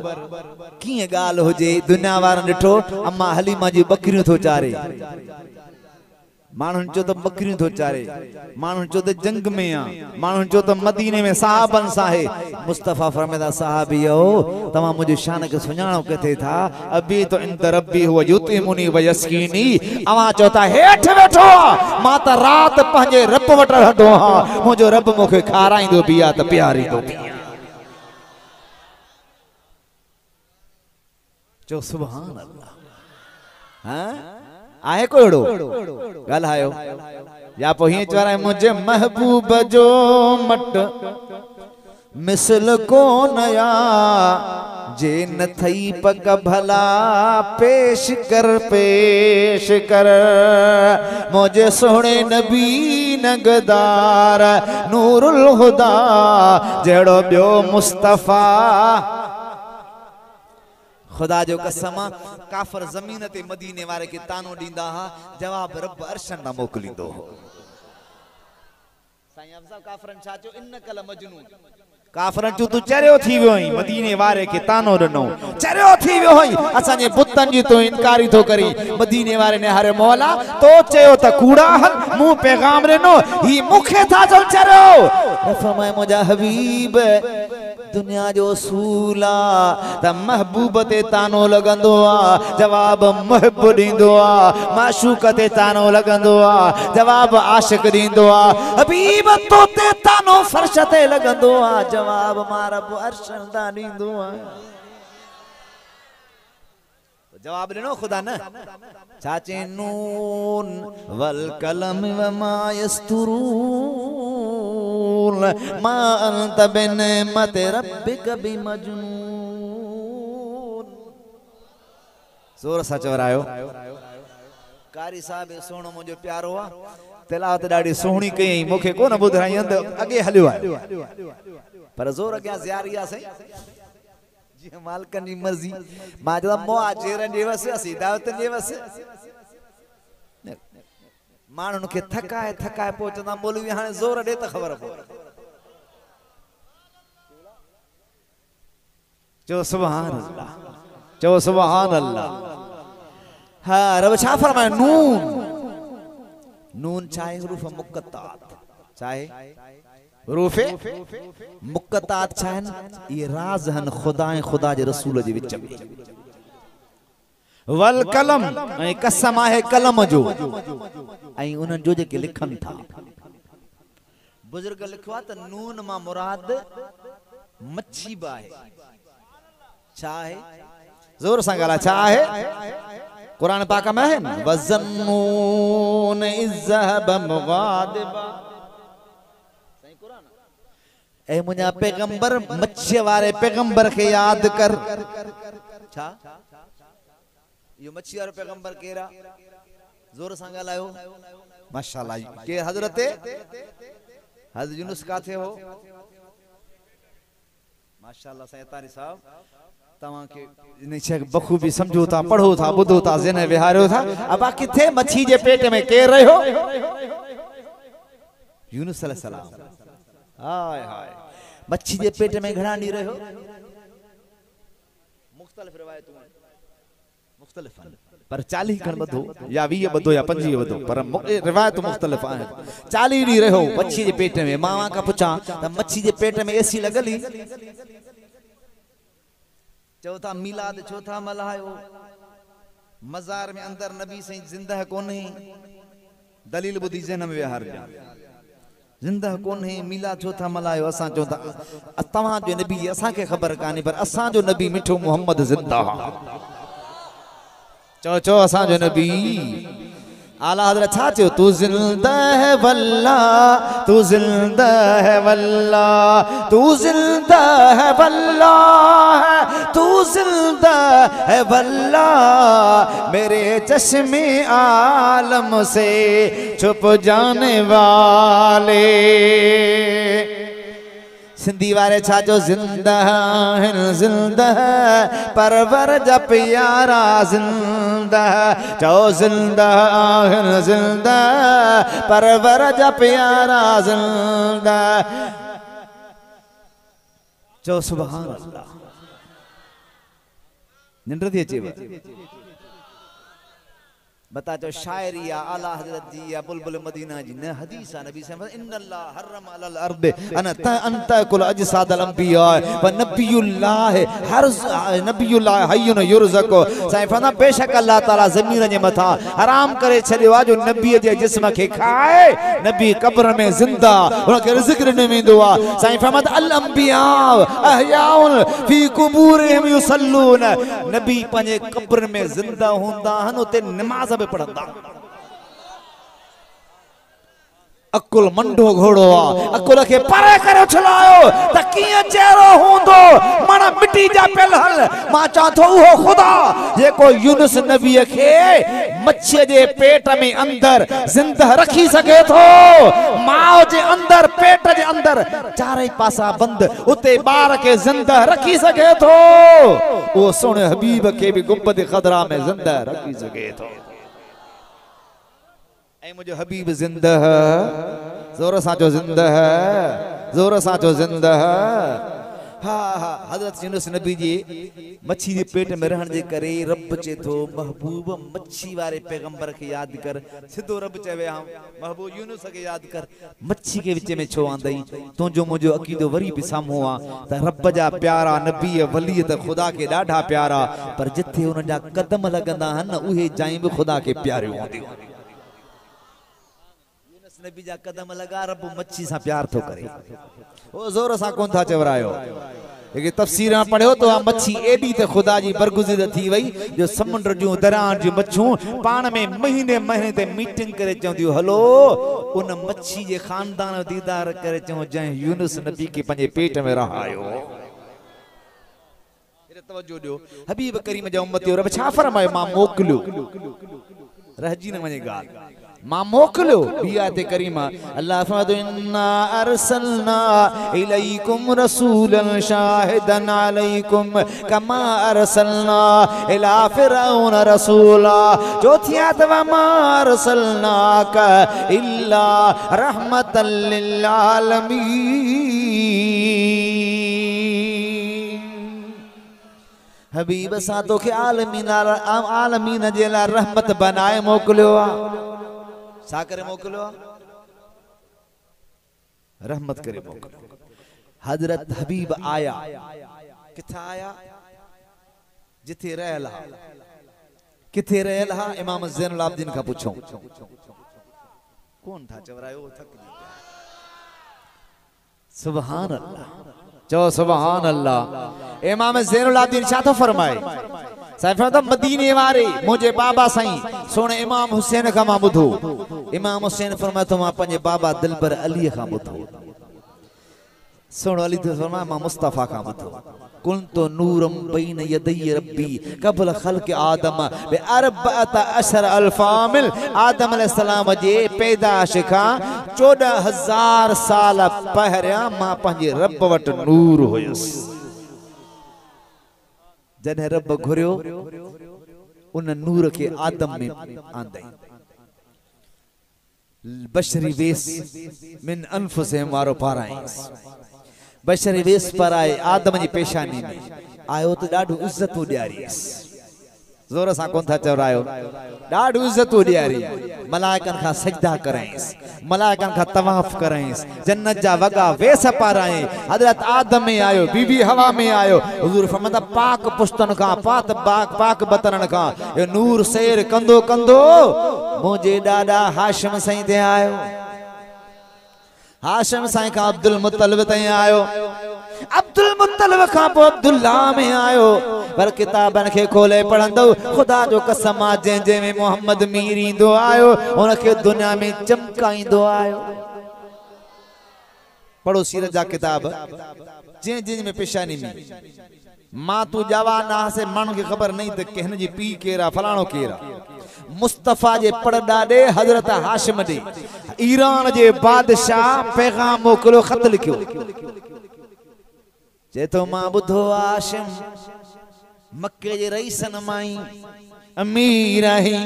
कीअं ॻाल्हि हुजे, दुनिया वारनि ॾिठो अम्मा हलीमा जी बकरियूं थो चारे। माण्हुनि चयो त बकरियूं थो चारे, माण्हुनि चयो त जंग में आ, माण्हुनि चयो त मदीने में साहबन सां आहे। मुस्तफ़ा फरमाया साहबियो तव्हां मुंहिंजी शान खे सुञाणो किथे था? अबी तो इंद रब्बी हुव युतिमुनी व यस्कीनी। अवां चयो था हेठि वेठो मां त रात पंहिंजे रब वटि रहंदो आहियां, मुंहिंजो रब मूंखे खाराईंदो बि आहे त प्यारींदो बि आहे। चो सुभान अल्लाह। आहे को अहिड़ो? ॻाल्हायो। या पोइ हीअं चवराए मुंहिंजे महबूब जो मट मिसल कोन या, जे न थई पग भला पेश कर, पेश कर। मुझे सोने नबी नगदार नूरुल हुदा, जहिड़ो ॿियो मुस्तफ़ा। खुदा जो कसम काफर ज़मीन ते मदीने वारे के तानो ॾींदा हा, जवाब रब अर्शन न मोकिलींदो हो। साईं अफ़ज़ल काफरन छा चयो? इन्नकल मजनून। काफरन चयो तू चरियो थी वियो आहीं, मदीने वारे के तानो ॾिनो, चरियो थी वियो आहीं, असांजे बुतनि जी तूं इनकारी थो करी। मदीने वारे ने हरे मौला तो चयो त कूड़ा हल, मूं पैगाम ॾिनो, ही मूंखे था चओ चरियो। फरमाए मुंहिंजा हबीब दुनिया जो सूल आ त महबूब ते तानो लॻंदो आ, जवाब मुहिब ॾींदो आ। माशूक ते तानो लॻंदो आ, जवाब आशिक ॾींदो आ। हबीब तो ते तानो फर्श ते लॻंदो आ, जवाब मां रब अर्श दा ॾींदो आ। जवाब ॾिनो खुदा न। चाचे नून वल कलम व मा यस्तुरून, मा अंत बिनिमत रब्बिक बिमजनून। जोर सां चवरायो। कारी साहब सोणो मुंहिंजो प्यारो आ, तिलावत ॾाढी सुहिणी कयईं, मूंखे कोन ॿुधाई हंधि अॻे हलियो आहे, पर ज़ोर अॻियां ज़ियारी आहे साईं। जीअं मालिकनि जी मर्ज़ी। मां चयो मुहाजिरनि जे वस, हिदायतनि जे वस। माण्हुनि खे थकाए थकाए पोइ चवंदा मौलवी हाणे ज़ोर ॾे त ख़बर पए। चओ सुभान अल्लाह, चओ सुभान अल्लाह। हा रब छा फरमाए? नून। नून चाहे हुरूफ मुक़त्तात, चाहे हुरूफे मुक़त्तात चाहन, ये राज हन खुदा ऐं खुदा जे रसूल जे विच में। वल कलम ऐं कसम आहे कलम जो, ऐं उन्हनि जो जेके लिखनि था। बुजुर्ग लिखो आहे त नून मां मुराद मच्छी बि आहे। छा आहे? ज़ोर सां ॻाल्हाए। छा आहे? कुरान पाक में है न, वज़न्नून इज़ ज़हब मुग़ादिबा। ए मुंहिंजा पैगंबर मच्छी वारे पैगंबर के याद कर। छा यो मच्छी वारो पैगंबर केरा? जोर सां ॻाल्हायो। माशाअल्लाह। के हज़रत यूनुस काथे हो? माशाअल्लाह साईं तारी साहब। तवा के निशे बखूबी समझो था, पढ़ो था, बुधो था, जिने विहारो था। अब किथे मच्छी जे पेट में के रहो? यूनुस अलैहिस्सलाम। हाय हाय, मच्छी जे पेट में घणा नी रहो? मुख्तलिफ रिवायतों मुख्तलिफ पर 40 खण बधो या 20 बधो या 25 बधो, पर रिवायत मुख्तलिफ है। 40 नी रहो मच्छी जे पेट में। मावा का पूछा त मच्छी जे पेट में एसी लगली? चौथा मिलाद चौथा मल्हायो। मजार में अंदर नबी से जिंदा कोने, दलील बुधी जन्म विहार जिंदा कोने। मिलाद चौथा मल्हायो। असा चौथा तवा जो नबी असा के खबर काने, पर असा जो नबी मिठो मोहम्मद जिंदा। चो चो असा जो नबी आला हजरत छा चो? तू जिंदा है वल्ला, तू जिंदा है वल्ला, तू जिंदा है वल्ला, तू जिंदा है वल्ला, मेरे चश्मे आलम से छुप जाने वाले। सिंधी वारे छाजो जिंदा है, जिंदा है परवर जा प्यारा जिंदा है। चो जिंदा है, जिंदा परवर जा प्यारा जिंदा। चो सुभान अल्लाह। निंद्र थी अचे बता जो शायरी या आला हजरत जी या बुलबुल मदीना जी ने हदीस नबी से इन्नल्लाह हर्रम अलल अर्द अन कुल अजसाद अल अंबिया व नबियुल्लाह हर नबियुल्लाह हय्युन युरज़क़ु। साईं फना बेशक अल्लाह ताला ज़मीन जे मथा हराम करे छडियो आ जो नबी जे जिस्म के खाए, नबी कब्र में जिंदा उनके रिज़्क़ न वेंदो आ। साईं फरमात अल अंबिया अहयाउन फी कुबूरिहिम युसल्लून। नबी पंजे कब्र में जिंदा हुंदा हन, उते नमाज पढ़ंदा। अकुल मंडो घोड़ो आ, अकुल के परे करे छलायो त किए चेहरो हुंदो मन मिटी जा पेलहल। मां चाथो वो खुदा जेको यूनुस नबी के मच्छी जे पेट में अंदर जिंदा रखी सके थो। मां जे अंदर पेट जे अंदर चारे पासा बंद उते बार के जिंदा रखी सके थो। वो सोने हबीब के भी गुंबद खदरा में जिंदा रखी सके थो। मुझे हबीब जिंदा है, जोर सा जो जिंदा है, जोर सा जो जिंदा है। हाँ हाँ, हजरत यूनुस नबी जी मच्छी के पेट में रहने जे करे रब चे थो महबूब मच्छी वाले पैगंबर के याद कर। सिद्धो रब चवे हम महबूब यूनुस के याद कर। मच्छी के विच में छो आंदई तुझो मुझो अकीदो वरी भी सामो आ त रब जा प्यारा नबी वली त खुदा के ॾाढा प्यारा, पर जिथे उन जा कदम लगंदा हन उहे जाई भी खुदा के प्यारे होंदियूं। नबी जा कदम लगा रब मच्छी सा प्यार तो करे। ओ जोर सा कोन था चवरायो। लेकिन तफसीर पढ़ियो तो आ मच्छी एडी ते खुदा जी बरगुज़िर थी वई जो समुंड जो दरियान जी मच्छू पान में महीने महीने ते मीटिंग करे चवंदियूं हलो उन मच्छी जे खानदान दीदार करे चऊं जंहिं यूनुस नबी के पंजे पेट में रहायो। तवज्जो दियो हबीब करीम जा उम्मतियो रब छा फरमाए मां मोकलियो रहजी न वने गाल मां मोकलियो बियाते करीमा अल्लाह फरमातो इन्ना अरसलना इलैकुम रसूलन शाहिदन अलैकुम कमा अरसलना इला फिरौन रसूला। चौथिया तवा मा अरसलना का इल्ला रहमतल लिल आलमीन। हबीब सा तो के आलमीन जे ला रहमत बनाए मोकलियो आ। सा करे मोकलियो आ रहमत करे मोकलियो। हजरत हबीब आया किथे आया जिथे रहला किथे रहला इमाम ज़ैनुल आबिदीन का पूछो कौन था चवरायो थक गया। सुभान अल्लाह चो सुभान अल्लाह। इमाम ज़ैनुल आबिदीन छा तो फरमाए साईं फरमाता मदीने वारे मुझे बाबा साईं सोने इमाम हुसैन का मां बुधो। इमाम हुसैन फरमाए तो मां पंजे बाबा दिलबर अली का बुधो। सोनो अली तो फरमाए मां मुस्तफा का बुधो। कुंतु नूरम बैन यदई रब्बी कबल खल्क आदम बे अरबअत अशर अल्फामिल। आदम अलैहिस्सलाम जे पैदाश का 14,000 साल पहिरियां मां पंजे रब वट नूर हुयस। जॾहिं रब घुरियो उन नूर के आदम में आंदई बशरी वेस मिन अनफुसिहिम वारो पाराइंस बशरी वेस पर आए आदम जी पेशानी में आयो तो ॾाढो इज्जत ॾियारीस जोर सां कोन था चवरायो ॾाढो इज्जत ॾियारी मलाइकन खां सजदा कराइस मलाइकन खां तवाफ कराइस जन्नत जा वगा वेस पाराए हजरत आदम में आयो बीबी हवा में आयो हुजूर फरमाता पाक पुश्तन खां पाक बतन खां ये नूर सैर कंदो कंदो मुझे ॾाॾा हाशिम साईं ते आयो हाशिम साईं खां अब्दुल मुत्तलिब ताईं आयो अब्दुल मुत्तलिब खां पोइ अब्दुल्ला में आयो पर किताबन के खोले पढ़ंदो खुदा जो कसम आ जे में मोहम्मद मीर इंदो आयो उनके दुनिया में चमकाइंदो आयो पढ़ो सीरत जा किताब जे में पेशानी में मां तू जवान आ से माण्हू खे ख़बर नहीं त कि हिन जी पी केरा फलाणो केरा मुस्तफा जे पड़दा दे हजरत हाशिम दे ईरान जे बादशाह पैगाम मोकलो खत लिखियो जे तो मां बुधो हाशिम मक्के जे रईसन माई अमीर आही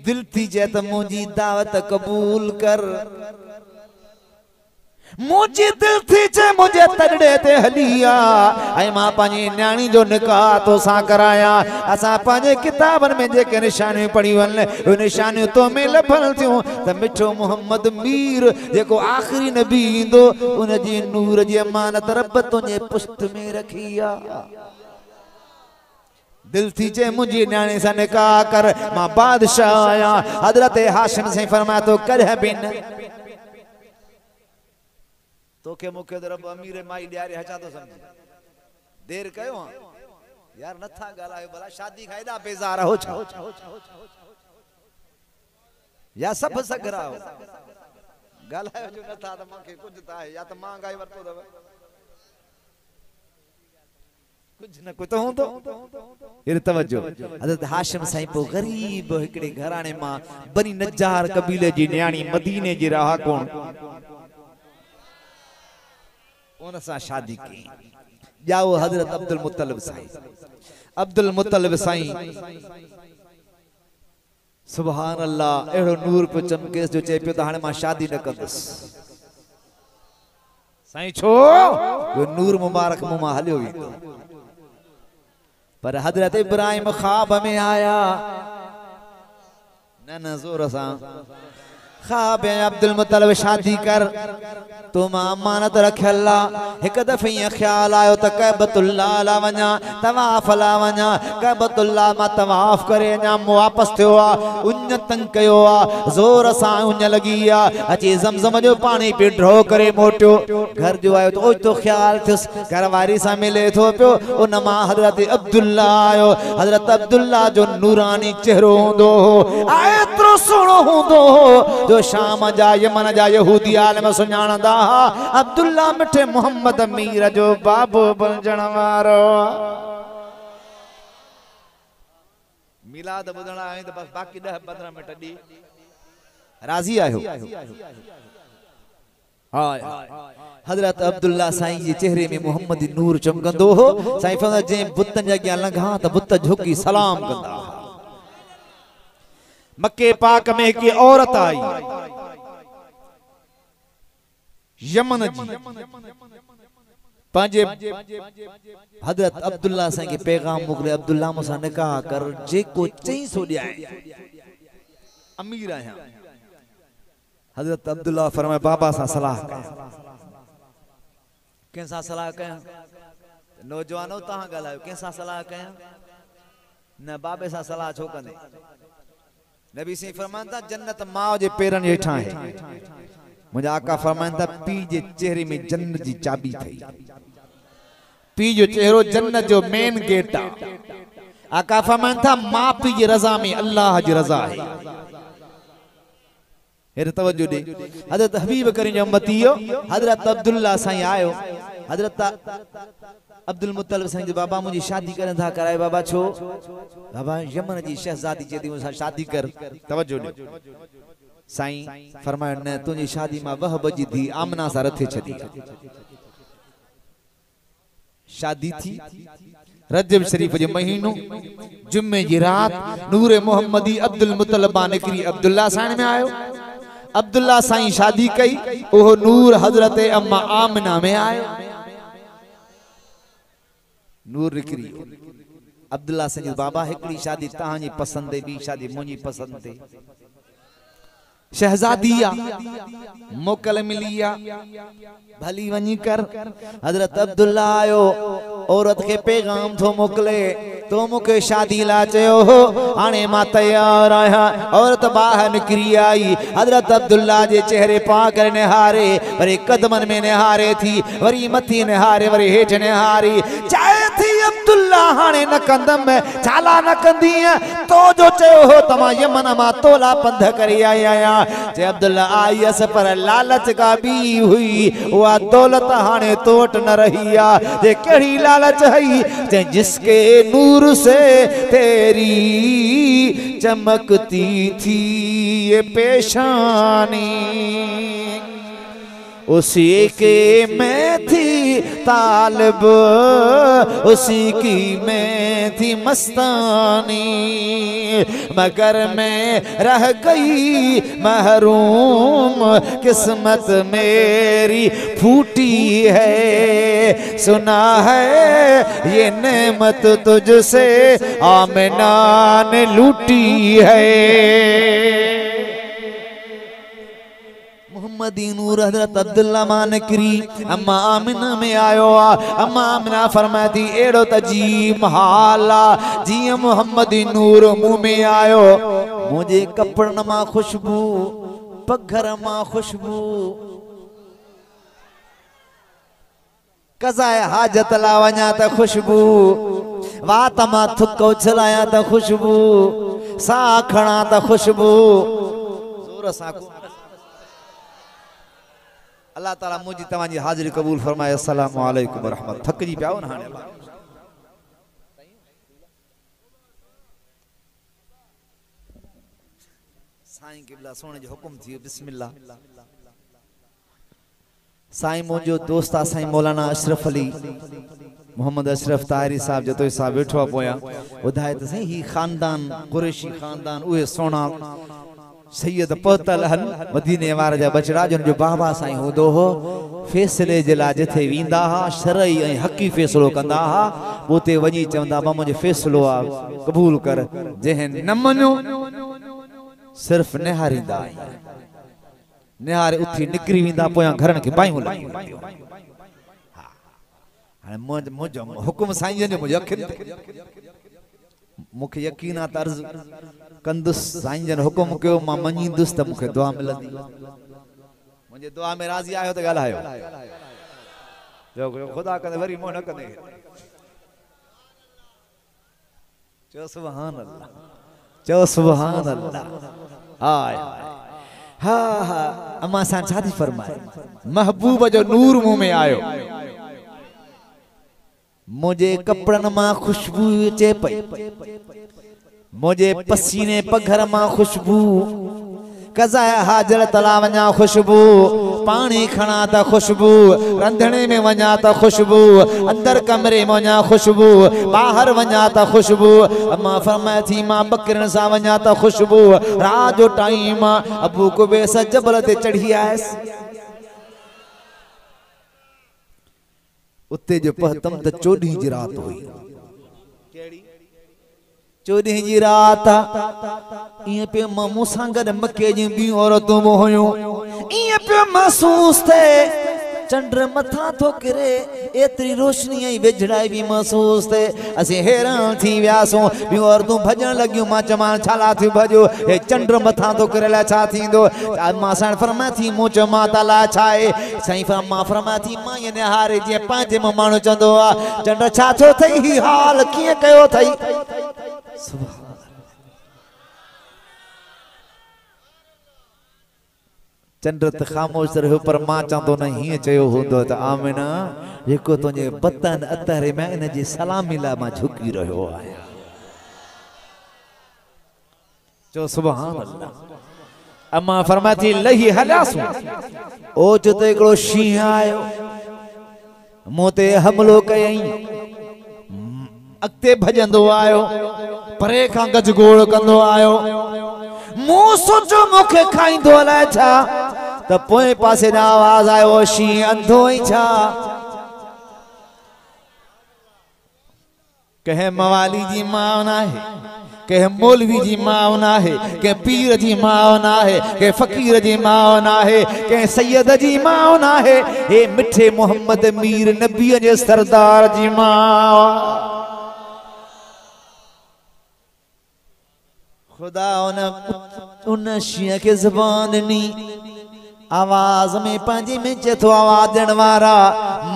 दिल थी जे त मुंहिंजी दावत कबूल कर मुझे दिल थी चे मुझे तड़े ते हलिया ऐ मां पानी न्याणी जो निकाह तो सा कराया असा पाने किताबन में जे के निशानी पड़ी वन वो निशानी तो में लभल थियो त मिठो मोहम्मद मीर जेको आखिरी नबी इंदो उन जी नूर जी अमानत रब तुझे पुष्ट में रखिया दिल थी चे मुझे न्याणी सा निकाह कर मां बादशाह आया हजरत हाशिम से फरमाया तो कर बिन तो के मुखे रब अमीर माई ॾियारे हचा तो समझ देर कयो यार नथा गालायो भला शादी खाइदा बेजार हो छा या सब सगराओ गालायो जो नथा त मांखे कुछ ता है या त मांगाई वरतो दव कुछ न कुछ तो होंदो ये तवज्जो हजरत हाशिम साईं पो गरीब हिकड़े घराणे मां बनी नज्जार कबीले जी न्याणी मदीने जी रहा कोण उन सा शादी की जाओ हजरत अब्दुल मुत्तलिब साईं सुभान अल्लाह एड़ो नूर पे चमके जो चे पियो त हाणे मां शादी न कंदस साईं छो जो नूर मुबारक मुमा हलियो वेंदो पर हजरत इब्राहिम ख्वाब में आया न जोर सा ख्वाब अब्दुल मुत्तलिब शादी कर तो मां अमानत रखियल्ला एक दफे ख्याल आयो त कहबतुल्लाह ला वना तवाफ ला वना कहबतुल्लाह मा तवाफ करे ना वापस थियो आ उन तंग कयो आ जोर सा उन लगी आ अची जमजम जो पानी पे ड्रो करे मोटियो घर जो आयो तो तो ख्याल थिस घरवारी सा मिले थो पियो उन मा हजरत अब्दुल्ला आयो हजरत अब्दुल्ला जो नूरानी चेहरो होंदो एतरो सोणो होंदो जो शाम जा यमन जा यहूदी आलम सुञाणदा अब्दुल्ला मिठे मोहम्मद मीर जो बाबू बणजण वारो मिलाद बुधणा आए तो बस बाकी 10-15 मिनट दी राजी आयो हां हजरत अब्दुल्ला साईं जे चेहरे में मोहम्मदी नूर चमकंदो हो साईं फरमाया जे बुतन जे अॻियां लंघा त बुत झुकी सलाम कंदा मक्के पाक में एक औरत आई यमन जी पांजे हजरत अब्दुल्ला साईं के पैगाम मोकले अब्दुल्ला मुसा निकाह कर जे को चई सो ॾियाए अमीर आया हजरत अब्दुल्ला फरमाए बाबा सा सलाह कैसा सलाह कया नौजवानो तहां गलायो कैसा सलाह कया न बाबे सा सलाह छो कंदे नबी से फरमाता जन्नत माओ जे पेरन हेठा है मुझे आका फरमाता पी जे चेहरे में जन्नत जी चाबी थई पी जो चेहरो जन्नत जो मेन गेट आ आका फरमाता मां पी जी रजा में अल्लाह जी रजा है हेरे तवज्जो दे हजरत हबीब करीम जो उम्मतियो हजरत अब्दुल्ला साईं आयो हजरत अब्दुल मुत्तलिब साईं जे बाबा मुझी शादी करन था कराए बाबा छो बाबा यमन जी शहजादी जे दी मुसा शादी कर तवज्जो दे साईं फरमायो न तुझी शादी मा वहब जी धी आमना सा रथे छदी शादी थी रजब शरीफ जो महीनो जुम्मे जी रात नूर मोहम्मदी अब्दुल मुतलबा निकरी अब्दुल्ला साईं में आयो। अब्दुल्ला साईं शादी कई, ओह नूर हजरत अम्मा आमिना में आयो। नूर निकरी अब्दुल्ला साईं बाबा हिकड़ी शादी तहां जी पसंद है, बी शादी मुंजी पसंद है। शहजादिया मोकल मिलिया भली वनी कर। हजरत अब्दुल्ला आयो, औरत के पैगाम थो मोकले, तो मुके शादी ला चयो हो, हाणे मां तैयार आया। औरत बाहर निकरी आई, हजरत अब्दुल्ला जे चेहरे पाक निहारे, वरी कदमन में निहारे थी, वरी मथी निहारे, वरी हेठ निहारी। चाहे थी अब्दुल्ला हाणे न कंदम, छाला न कंदी, तो जो चयो हो तमा यमन मां तोला पंध करे आई आया। जे अब्दुल्ला आयस पर लालच का भी हुई, वह दौलत हाणे तोट न रही आ। जे केड़ी लालच हई, जे जिसके नूर से तेरी चमकती थी ये पेशानी, उसी के मैं थी तालब, उसी की मैं थी मस्तानी। मगर मैं रह गई महरूम, किस्मत मेरी फूटी है। सुना है ये नेमत तुझसे आमिना ने लूटी है। मोहम्मदी नूर हजरत अब्दुल्ला मान करी अम्मा आमिना में आयो आ। अम्मा आमिना फरमाती एड़ो तजीम हाला जी मोहम्मदी नूर मुंह में आयो। मुझे कपड़न मां खुशबू, पघर मां खुशबू, कज़ाए हाजत ला वञा त खुशबू, वात मां थुक उछलाया त खुशबू, सा खणा त खुशबू। जोर सां अल्लाह ताला मुझी तवांजी हाजिरी कबूल फरमाए। अस्सलामु अलैकुम रहमत। थक जी पियाओ न हाणे साईं क़िबला सोने जो हुकुम थी। बिस्मिल्लाह। साईं मुझो दोस्त आ साईं मौलाना अशरफ अली मोहम्मद अशरफ ताहिरी साहब जो तो साहब बैठो आ पोया ॿुधाए त सही ही खानदान कुरैशी खानदान उहे सोना सैयद पहतल हन मदीने वार जा बचड़ा जन जो बाबा साईं हूंदो हो। फैसले जे लाइ जिथे वेंदा हा शरई ऐं हक़ी फैसलो कंदा हा, उते वञी चवंदा बा मुंहिंजो फैसलो आ क़बूल कर। जंहिं न मञो सिर्फ निहारींदा, निहारे उथी निकिरी वेंदा, पोयां घरनि खे बायूं लॻी वेंदियूं। हाणे मुंहिंजो हुकुम साईं जो मुंहिंजे अखियुनि ते मूंखे यकीन आहे त अर्ज़ कंदुसि। साईं जन हुकुम कयो मां मञींदुसि त मूंखे दुआ मिलंदी। मुंहिंजे दुआ में राज़ी आहियो त ॻाल्हायो, जो ख़ुदा कंदे वरी मोह न कंदे। चओ सुभान अल्लाह, चओ सुभान अल्लाह। हा हा अम्मा सां शादी फरमाए, महबूब जो नूर मुंह में आयो। मुझे कपड़न मां खुशबू अचे पई, मुझे पसीने पघर मां खुशबू, कज़ाए हाजर तला वञा खुशबू, पानी खणा त खुशबू, रंधणे में वञा त खुशबू, अंदर कमरे में वञा खुशबू, बाहर वञा त खुशबू। अम्मा फरमाए थी मां बकरन सां वञा त खुशबू। रात जो टाइम अबू कुबैस जबल ते चढ़ी आयसि। उते जो पहतम त 14 जी रात हुई। 14 जी रात इं पे मामू सां गॾु मके जी ॿियूं औरतूं बि हुयूं। इं पे महसूस थे चंड मथा थो किरे, एतरी रोशनी ऐं वेझड़ाई भी महसूस थे। असीं हैरान थी वियासूं। ॿियूं औरतूं भॼण लॻियूं। मां चवां छाला थी भॼो, हे चंड मथा थो किरे ला छा थींदो। मां सां फरमाए थी मूं चयो मां ताला छा आहे। साईं मां फरमाए थी मां ये निहारे जीअं पंहिंजे में माण्हू चवंदो आहे चंड छा थियो अथई, ही हाल कीअं कयो अथई। चंड त ख़ामोश रहियो, पर मां चवंदो न हीअं चयो हूंदो त आमिना जेको तुंहिंजे बतन अतरे में इन जी सलामी लाइ मां झुकी रहियो आहियां। चओ सुभान अल्लाह। अम्मा फरमाए थी लही हलियासूं। ओच ते हिकिड़ो शींहुं आयो, मूं ते हमिलो कयईं। अॻिते भजंदो आयो परे खां गजगोड़ कंदो आयो मूं सोचो मूंखे खाईंदो अलाए छा त पोइ पासे ॾांहुं आवाज़ आयो शींहुं अंधो ई छा कंहिं मवाली जी मां नाहे कंहिं मौलवी जी मां नाहे कंहिं पीर जी मां नाहे कंहिं फ़कीर जी मां नाहे कंहिं सैयद जी मां नाहे हे मिठे मोहम्मद मीर नबीअ जे सरदार जी मां खुदा उन शींहं खे ज़बान ॾिनी आवाज़ में पंहिंजी में चए थो आवाज़ ॾियण वारा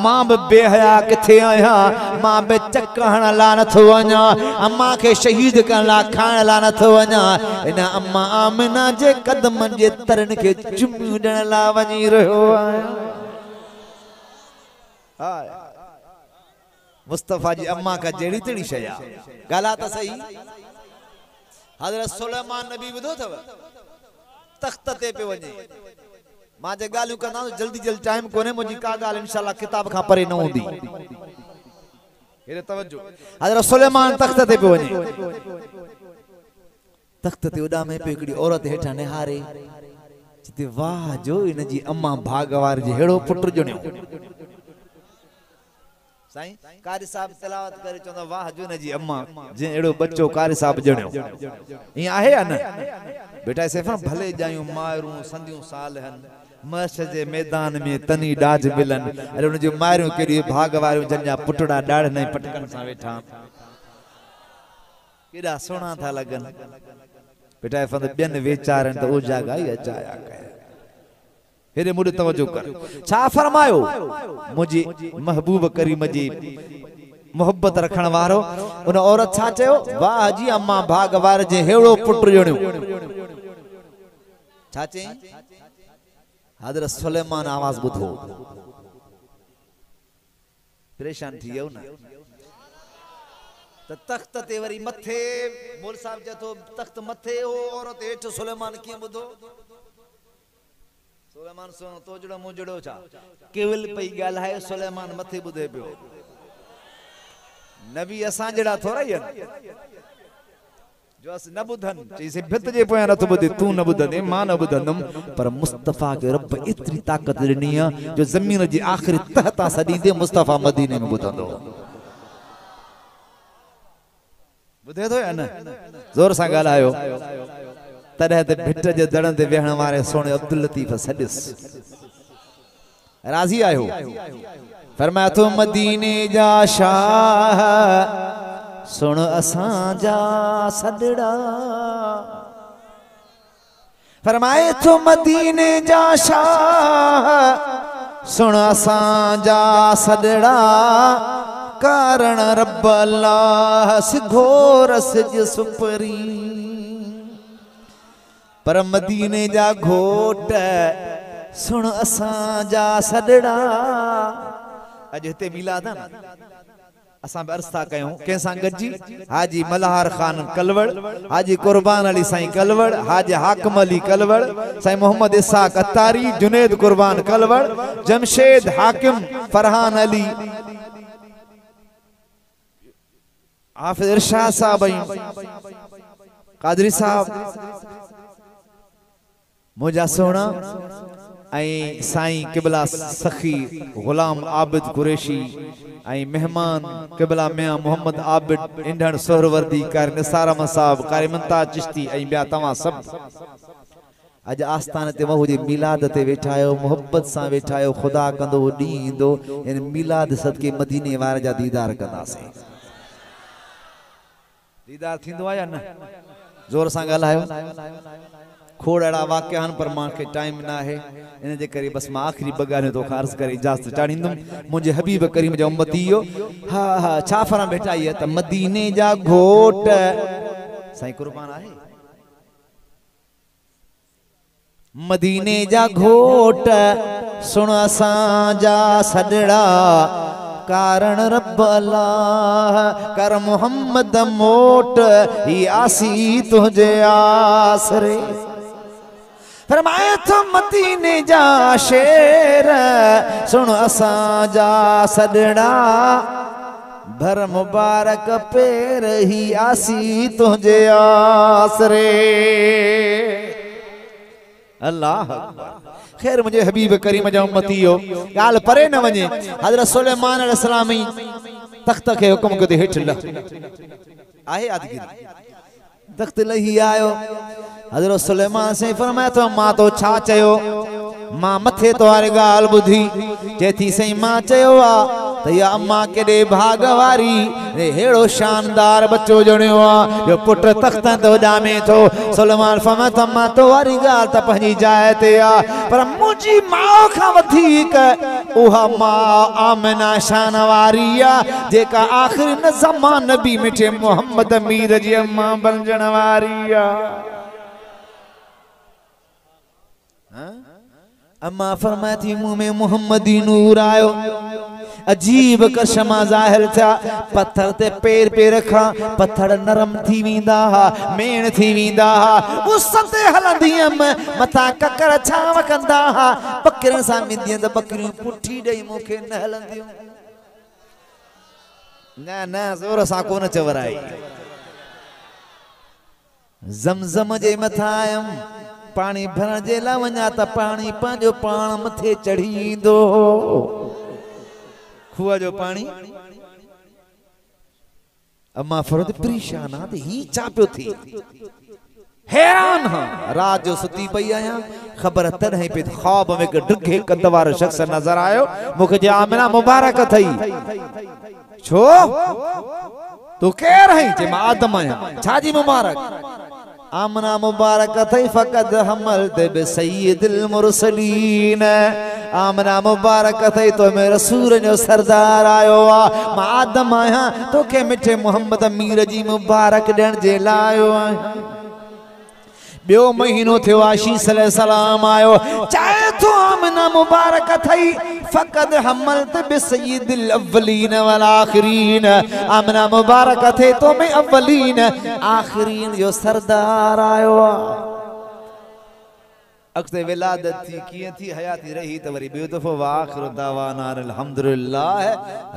मां बि बेहया किथे आहियां मां बि चक हण लाइ नथो वञा अम्मा खे शहीद करण लाइ खाइण लाइ नथो वञा इन अम्मा आमिना जे कदमनि जे तरनि खे चुमियूं ॾियण लाइ वञी रहियो आहियां मुस्तफ़ा जी अम्मा का जहिड़ी तहिड़ी शइ आहे ॻाल्हि त सही हज़रत सुलेमान नबी ॿुधो अथव तख़्त ते पियो वञे मां जे ॻाल्हियूं कंदा जल्दी जल्दी टाइम कोन्हे मुंहिंजी का ॻाल्हि इंशाअल्लाह किताब खां परे न हूंदी हेॾे तवज्जो हज़रत सुलेमान तख़्त ते पियो वञे तख़्त ते उॾामे पियो हिकिड़ी औरत हेठां निहारे चते वाह जो इन जी अम्मा भागवार जे हेड़ो पुट ॼणियो साईं कारी साहब तिलावत करे चवंदा वाह जो न जी अम्मा जे एड़ो बच्चो कारी साहब ॼणियो ई आहे या न बेटा सेफा भले जायूं मारूं संधियूं साल हन मर्श जे मैदान में तनी डाज मिलन अरे उन जो मारियूं केड़ी भाग वारियूं जंजा पुटड़ा डाढ़ नहीं पटकन सा वेठा केड़ा सोना था लगन बेटा फंद बेन वेचारन तो ओ जागा ही अचाया कहे हेरे मुझे तवज्जो कर छा फरमायो मुझे महबूब करीम जी मोहब्बत रखण वारो उन औरत छा चयो वाह जी अम्मा भागवार जे हेड़ो पुट ॼणियो छा चई हज़रत सुलेमान आवाज ॿुधो परेशान थी वियो न त तख्त ते वरी मथे मोल साहब चए थो तख्त मथे हो औरत हेठ सुलेमान कीअं ॿुधो सुलेमान सुनो तो जड़ो मुंह जड़ो छा केवल पई ॻाल्हाए सुलेमान मथे ॿुधे पियो नबी असां जड़ा थोरा ही जो अस न ॿुधन चई भित जे पोयां नथो ॿुधे तू न ॿुधंदे मां न ॿुधंदम पर मुस्तफा के रब एतरी ताकत ॾिनी आहे जो ज़मीन जी आखिरी तह तां सदींदे मुस्तफा मदीने में ॿुधंदो ॿुधे थो या न ज़ोर सां ॻाल्हायो तॾहिं त भिट जे दड़ ते वेहण वारे सोने अब्दुल लतीफ सॾिस राज़ी आयो फरमाया तो मदीने जा शाह सुन असां जा सदड़ा फरमाए तो मदीने जा शाह सुन असां जा सदड़ा कारण रब अल्लाह सिघोरस जे सुपरी पर मदीने जा घोट सुन असां जा सदड़ा अज हिते मिलाद है ना असां अर्ज़ था कयूं कंहिंसां गॾिजी हाजी मल्हार खान कलवड़ हाजी कुर्बान अली साईं कलवड़ हाजी हाकिम अली कलवड़ साईं मोहम्मद इसाक अत्तारी जुनेद कुर्बान कलवड़ जमशेद हाकिम फरहान अली हाफिज इरशाद साहब कादरी साहब मुझा सोना आई साईं किबला सखी गुलाम आबिद कुरैशी आई मेहमान किबला मियां मोहम्मद आबिद इंधन सोहरवर्दी कार निसार अहमद साहब कार मुमताज चिश्ती आई बिया तवा सब अज आस्थान ते वहू जे मिलाद ते वेठायो मोहब्बत सां वेठायो खुदा कंदो डी इंदो इन मिलाद सदके मदीने वारे जा दीदार कंदासे दीदार थिंदो या न जोर सां ॻाल्हायो खोड़ा वाक्यान पर मां के टाइम ना है इन जे करे बस मां आखिरी बगाने तो खार्ज करे इजाजत चाणींदम मुझे हबीब करीम जो उम्मती हो हा हा छा फरा बेटा ये त मदीने जा घोट साईं कुर्बान आहे मदीने जा घोट सुन असां जा सदड़ा कारण रब अल्लाह कर मोहम्मद मोट ही आसी तुझे आसरे फरमाए तो मदीने जा शेर सुन असां जा सदड़ा भर मुबारक पैर ही आसी तुझे आसरे। अल्लाह खैर मुझे हबीब करीम जा उम्मती हो गाल परे न वने। हजरत सुलेमान अलैहिस्सलाम तख्त के हुक्म को हेठ ल आहे आदगिरी तख्त लही आयो। हजरत सुलेमान से फरमाया तो मां तो छा चयो। मां मथे तो वारी गाल बुधी चेथी सही मां चयो आ त या अम्मा केडे भाग वारी हेड़ो शानदार बच्चो जणियो आ जो पुट तख्त तो जामे थो। सुलेमान फरमाया त मां तो वारी गाल त पंहिंजी जाइ ते आ पर मुंहिंजी मां खां वधीक उहा मां आमिना शान वारी आ जेका आखिरी न ज़मान नबी मिठे मोहम्मद मीर जी अम्मा बणजण वारी आ। अम्मा फरमाए थी मुंह में मोहम्मदी नूर आयो। अजीब कशमा ज़ाहिर था। पत्थर ते पैर पे रखा पत्थर नरम थी वींदा हा मेण थी वींदा हा। उस ते हलंदी हुयमि मथा ककर छांव कंदा हा। बकरियुनि सां वेंदी त बकरियूं पुठी ॾेई मूंखे न हलंदियूं। न न ज़ोर सां कोन चवराई। ज़मज़म जे मथां आयमि पानी भरण जे लाइ वञा त पानी पंहिंजो पाण मथे चढ़ी ईंदो। खुआ जो पानी अम्मा फरद परेशान आ ही चा पियो थी हैरान हां। रात जो सुती पई आया खबर तॾहिं पे ख्वाब में एक ड्रिघे कद वारो शख्स नजर आयो। मूंखे जे आमिना मुबारक थई। छो तू केर है? जे मां आदम आया। छाजी मुबारक? आमना मुबारक थई फकद हमल बि सय्यिदिल मुरसलीन। आमना मुबारक थई तो में रसूल जो सरदार आयो आ। मां आदम आया तोखे मिठे मोहम्मद मीर जी मुबारक ॾियण जे लाइ आयो आहियां। बियो महीनो थियो आशीष अलैहिस्सलाम आयो चाहे तो आमना मुबारक थई फकद हमलत बि सय्यिदिल अव्वलीन वल आखिरीन। आमना मुबारक थे तो में अव्वलीन आखिरीन जो सरदार आयो आ। अक्से विलादत थी किए थी हयाती रही त वरी बियो दफ़ो वाखिर दावाना अल्हम्दुलिल्लाह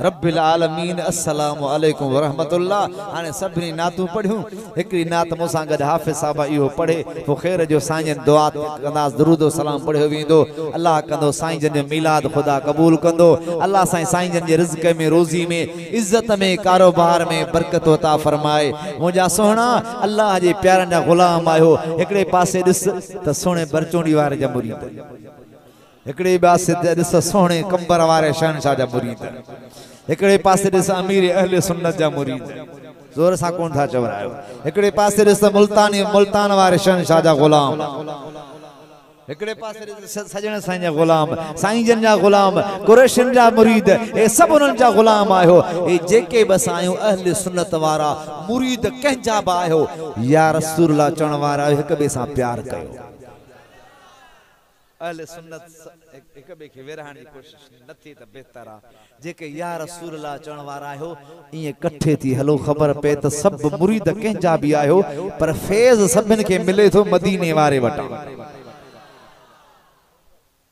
रब्बिल आलमीन अस्सलामु अलैकुम व रहमतुल्लाह। हाने सभनी नातू पढ़ियो। एकरी नात मूंसां गॾु हाफ़िज़ साहब इहो पढ़े पोइ ख़ैर जो साईं जन दुआ कंदास दरूद व सलाम पढ़ियो वेंदो। अल्लाह कंदो साईं जन जो मिलाद ख़ुदा क़बूल कंदो। अल्लाह साईं जन जे रिज़्क़ में रोज़ी में इज़्ज़त में कारोबार में बरकत अता फरमाए। मुंहिंजा सुहिणा अल्लाह जे प्यारनि जा ग़ुलाम आहियो। हिकिड़े पासे ॾिस त सुहिणे बरचोंडी वारे जा मुरीद। हिकिड़े पासे ॾिस सुहिणे कंबर वारे शहनशाह जा मुरीद। हिकिड़े पासे ॾिस अमीर अहले सुन्नत जा मुरीद। ज़ोर सां कोन था चवरायो। हिकिड़े पासे ॾिस मुल्तान वारे शहनशाह जा ग़ुलाम। हिकिड़े पासे सजण साईं जा ग़ुलाम साईं जन जा ग़ुलाम कुरैशियुनि जा मुरीद ए सभु उन्हनि जा ग़ुलाम आहियो। ए जेके बि असां आहियूं अहले सुन्नत वारा मुरीद कंहिंजा बि आहियो या रसूलुल्लाह चवण वारा हिक ॿिए सां प्यार कयो। अहले सुन्नत एक बे के वेरहाण जी कोशिश नथी त बेहतर आ। जेके या रसूलुल्लाह चवण वारा आहियो इए इकट्ठे थी हलो ख़बर पे त सब मुरीद कंहिंजा बि आहियो पर फैज़ सभिनि खे मिले थो मदीने वारे वटां।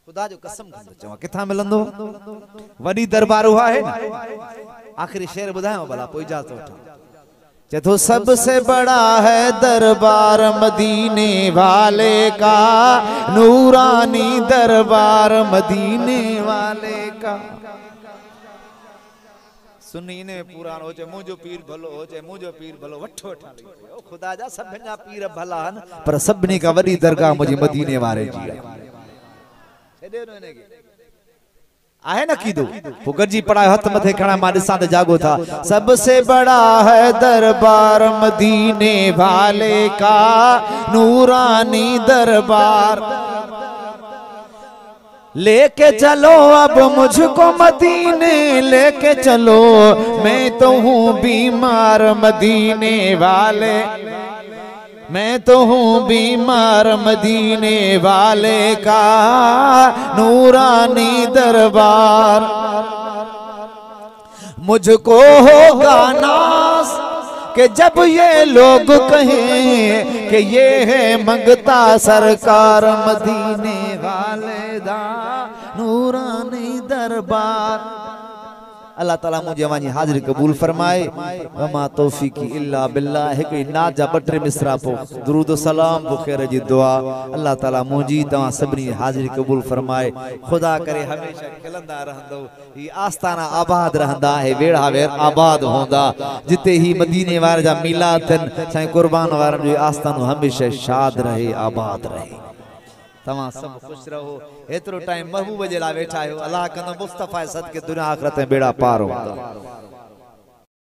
खुदा जो कसम खंदो चवां किथां मिलंदो? वॾी दरबार उहा है न। आखिरी शेर ॿुधायो भला पोइ इजाज़त वठो। चतो सबसे बड़ा है दरबार मदीने वाले का नूरानी दरबार मदीने वाले का। सुनी ने पुराण हो चाहे मुझो पीर भलो हो चाहे मुझो पीर भलो वठो वठा ओ खुदा जा सभिनि जा पीर भला आहिनि पर सभिनी खां वॾी दरगाह मुंहिंजी मदीने वारे जी आहे। छॾे न हिनखे आहे न कीदो पोइ गॾिजी पढ़ायो हथ मथे खणा मां ॾिसां त जागो था। सबसे बड़ा है दरबार मदीने वाले का नूरानी दरबार लेके चलो अब मुझको मदीने लेके चलो मैं तो हूँ बीमार मदीने वाले मैं तो हूँ बीमार मदीने वाले का नूरानी दरबार। मुझको होगा नाज़ कि जब ये लोग कहें कि ये है मंगता सरकार मदीने वाले दा नूरानी दरबार। अल्लाह ताला मुझे वही हाजिर कबूल फरमाए। वमा तौफीकी इल्ला बिल्लाह। एक नात जा बटरे मिसरा पो दुरूद सलाम पो खैर जी दुआ। अल्लाह ताला मुझी तवा सबनी हाजिर कबूल फरमाए। खुदा करे हमेशा खिलंदा रहंदो, ई आस्ताना आबाद रहंदा है, वेड़ा वेर आबाद होंदा। जिते ही मदीने वार जा मिलाद थन साईं कुर्बान वारन जो आस्तानो हमेशा शाद रहे, आबाद रहे। तमाम सब खुश रहो। एतरो टाइम महबूब जे ला वेठा हो। अल्लाह कंदो मुस्तफा सदके दुनिया आखिरत में बेड़ा पार हो।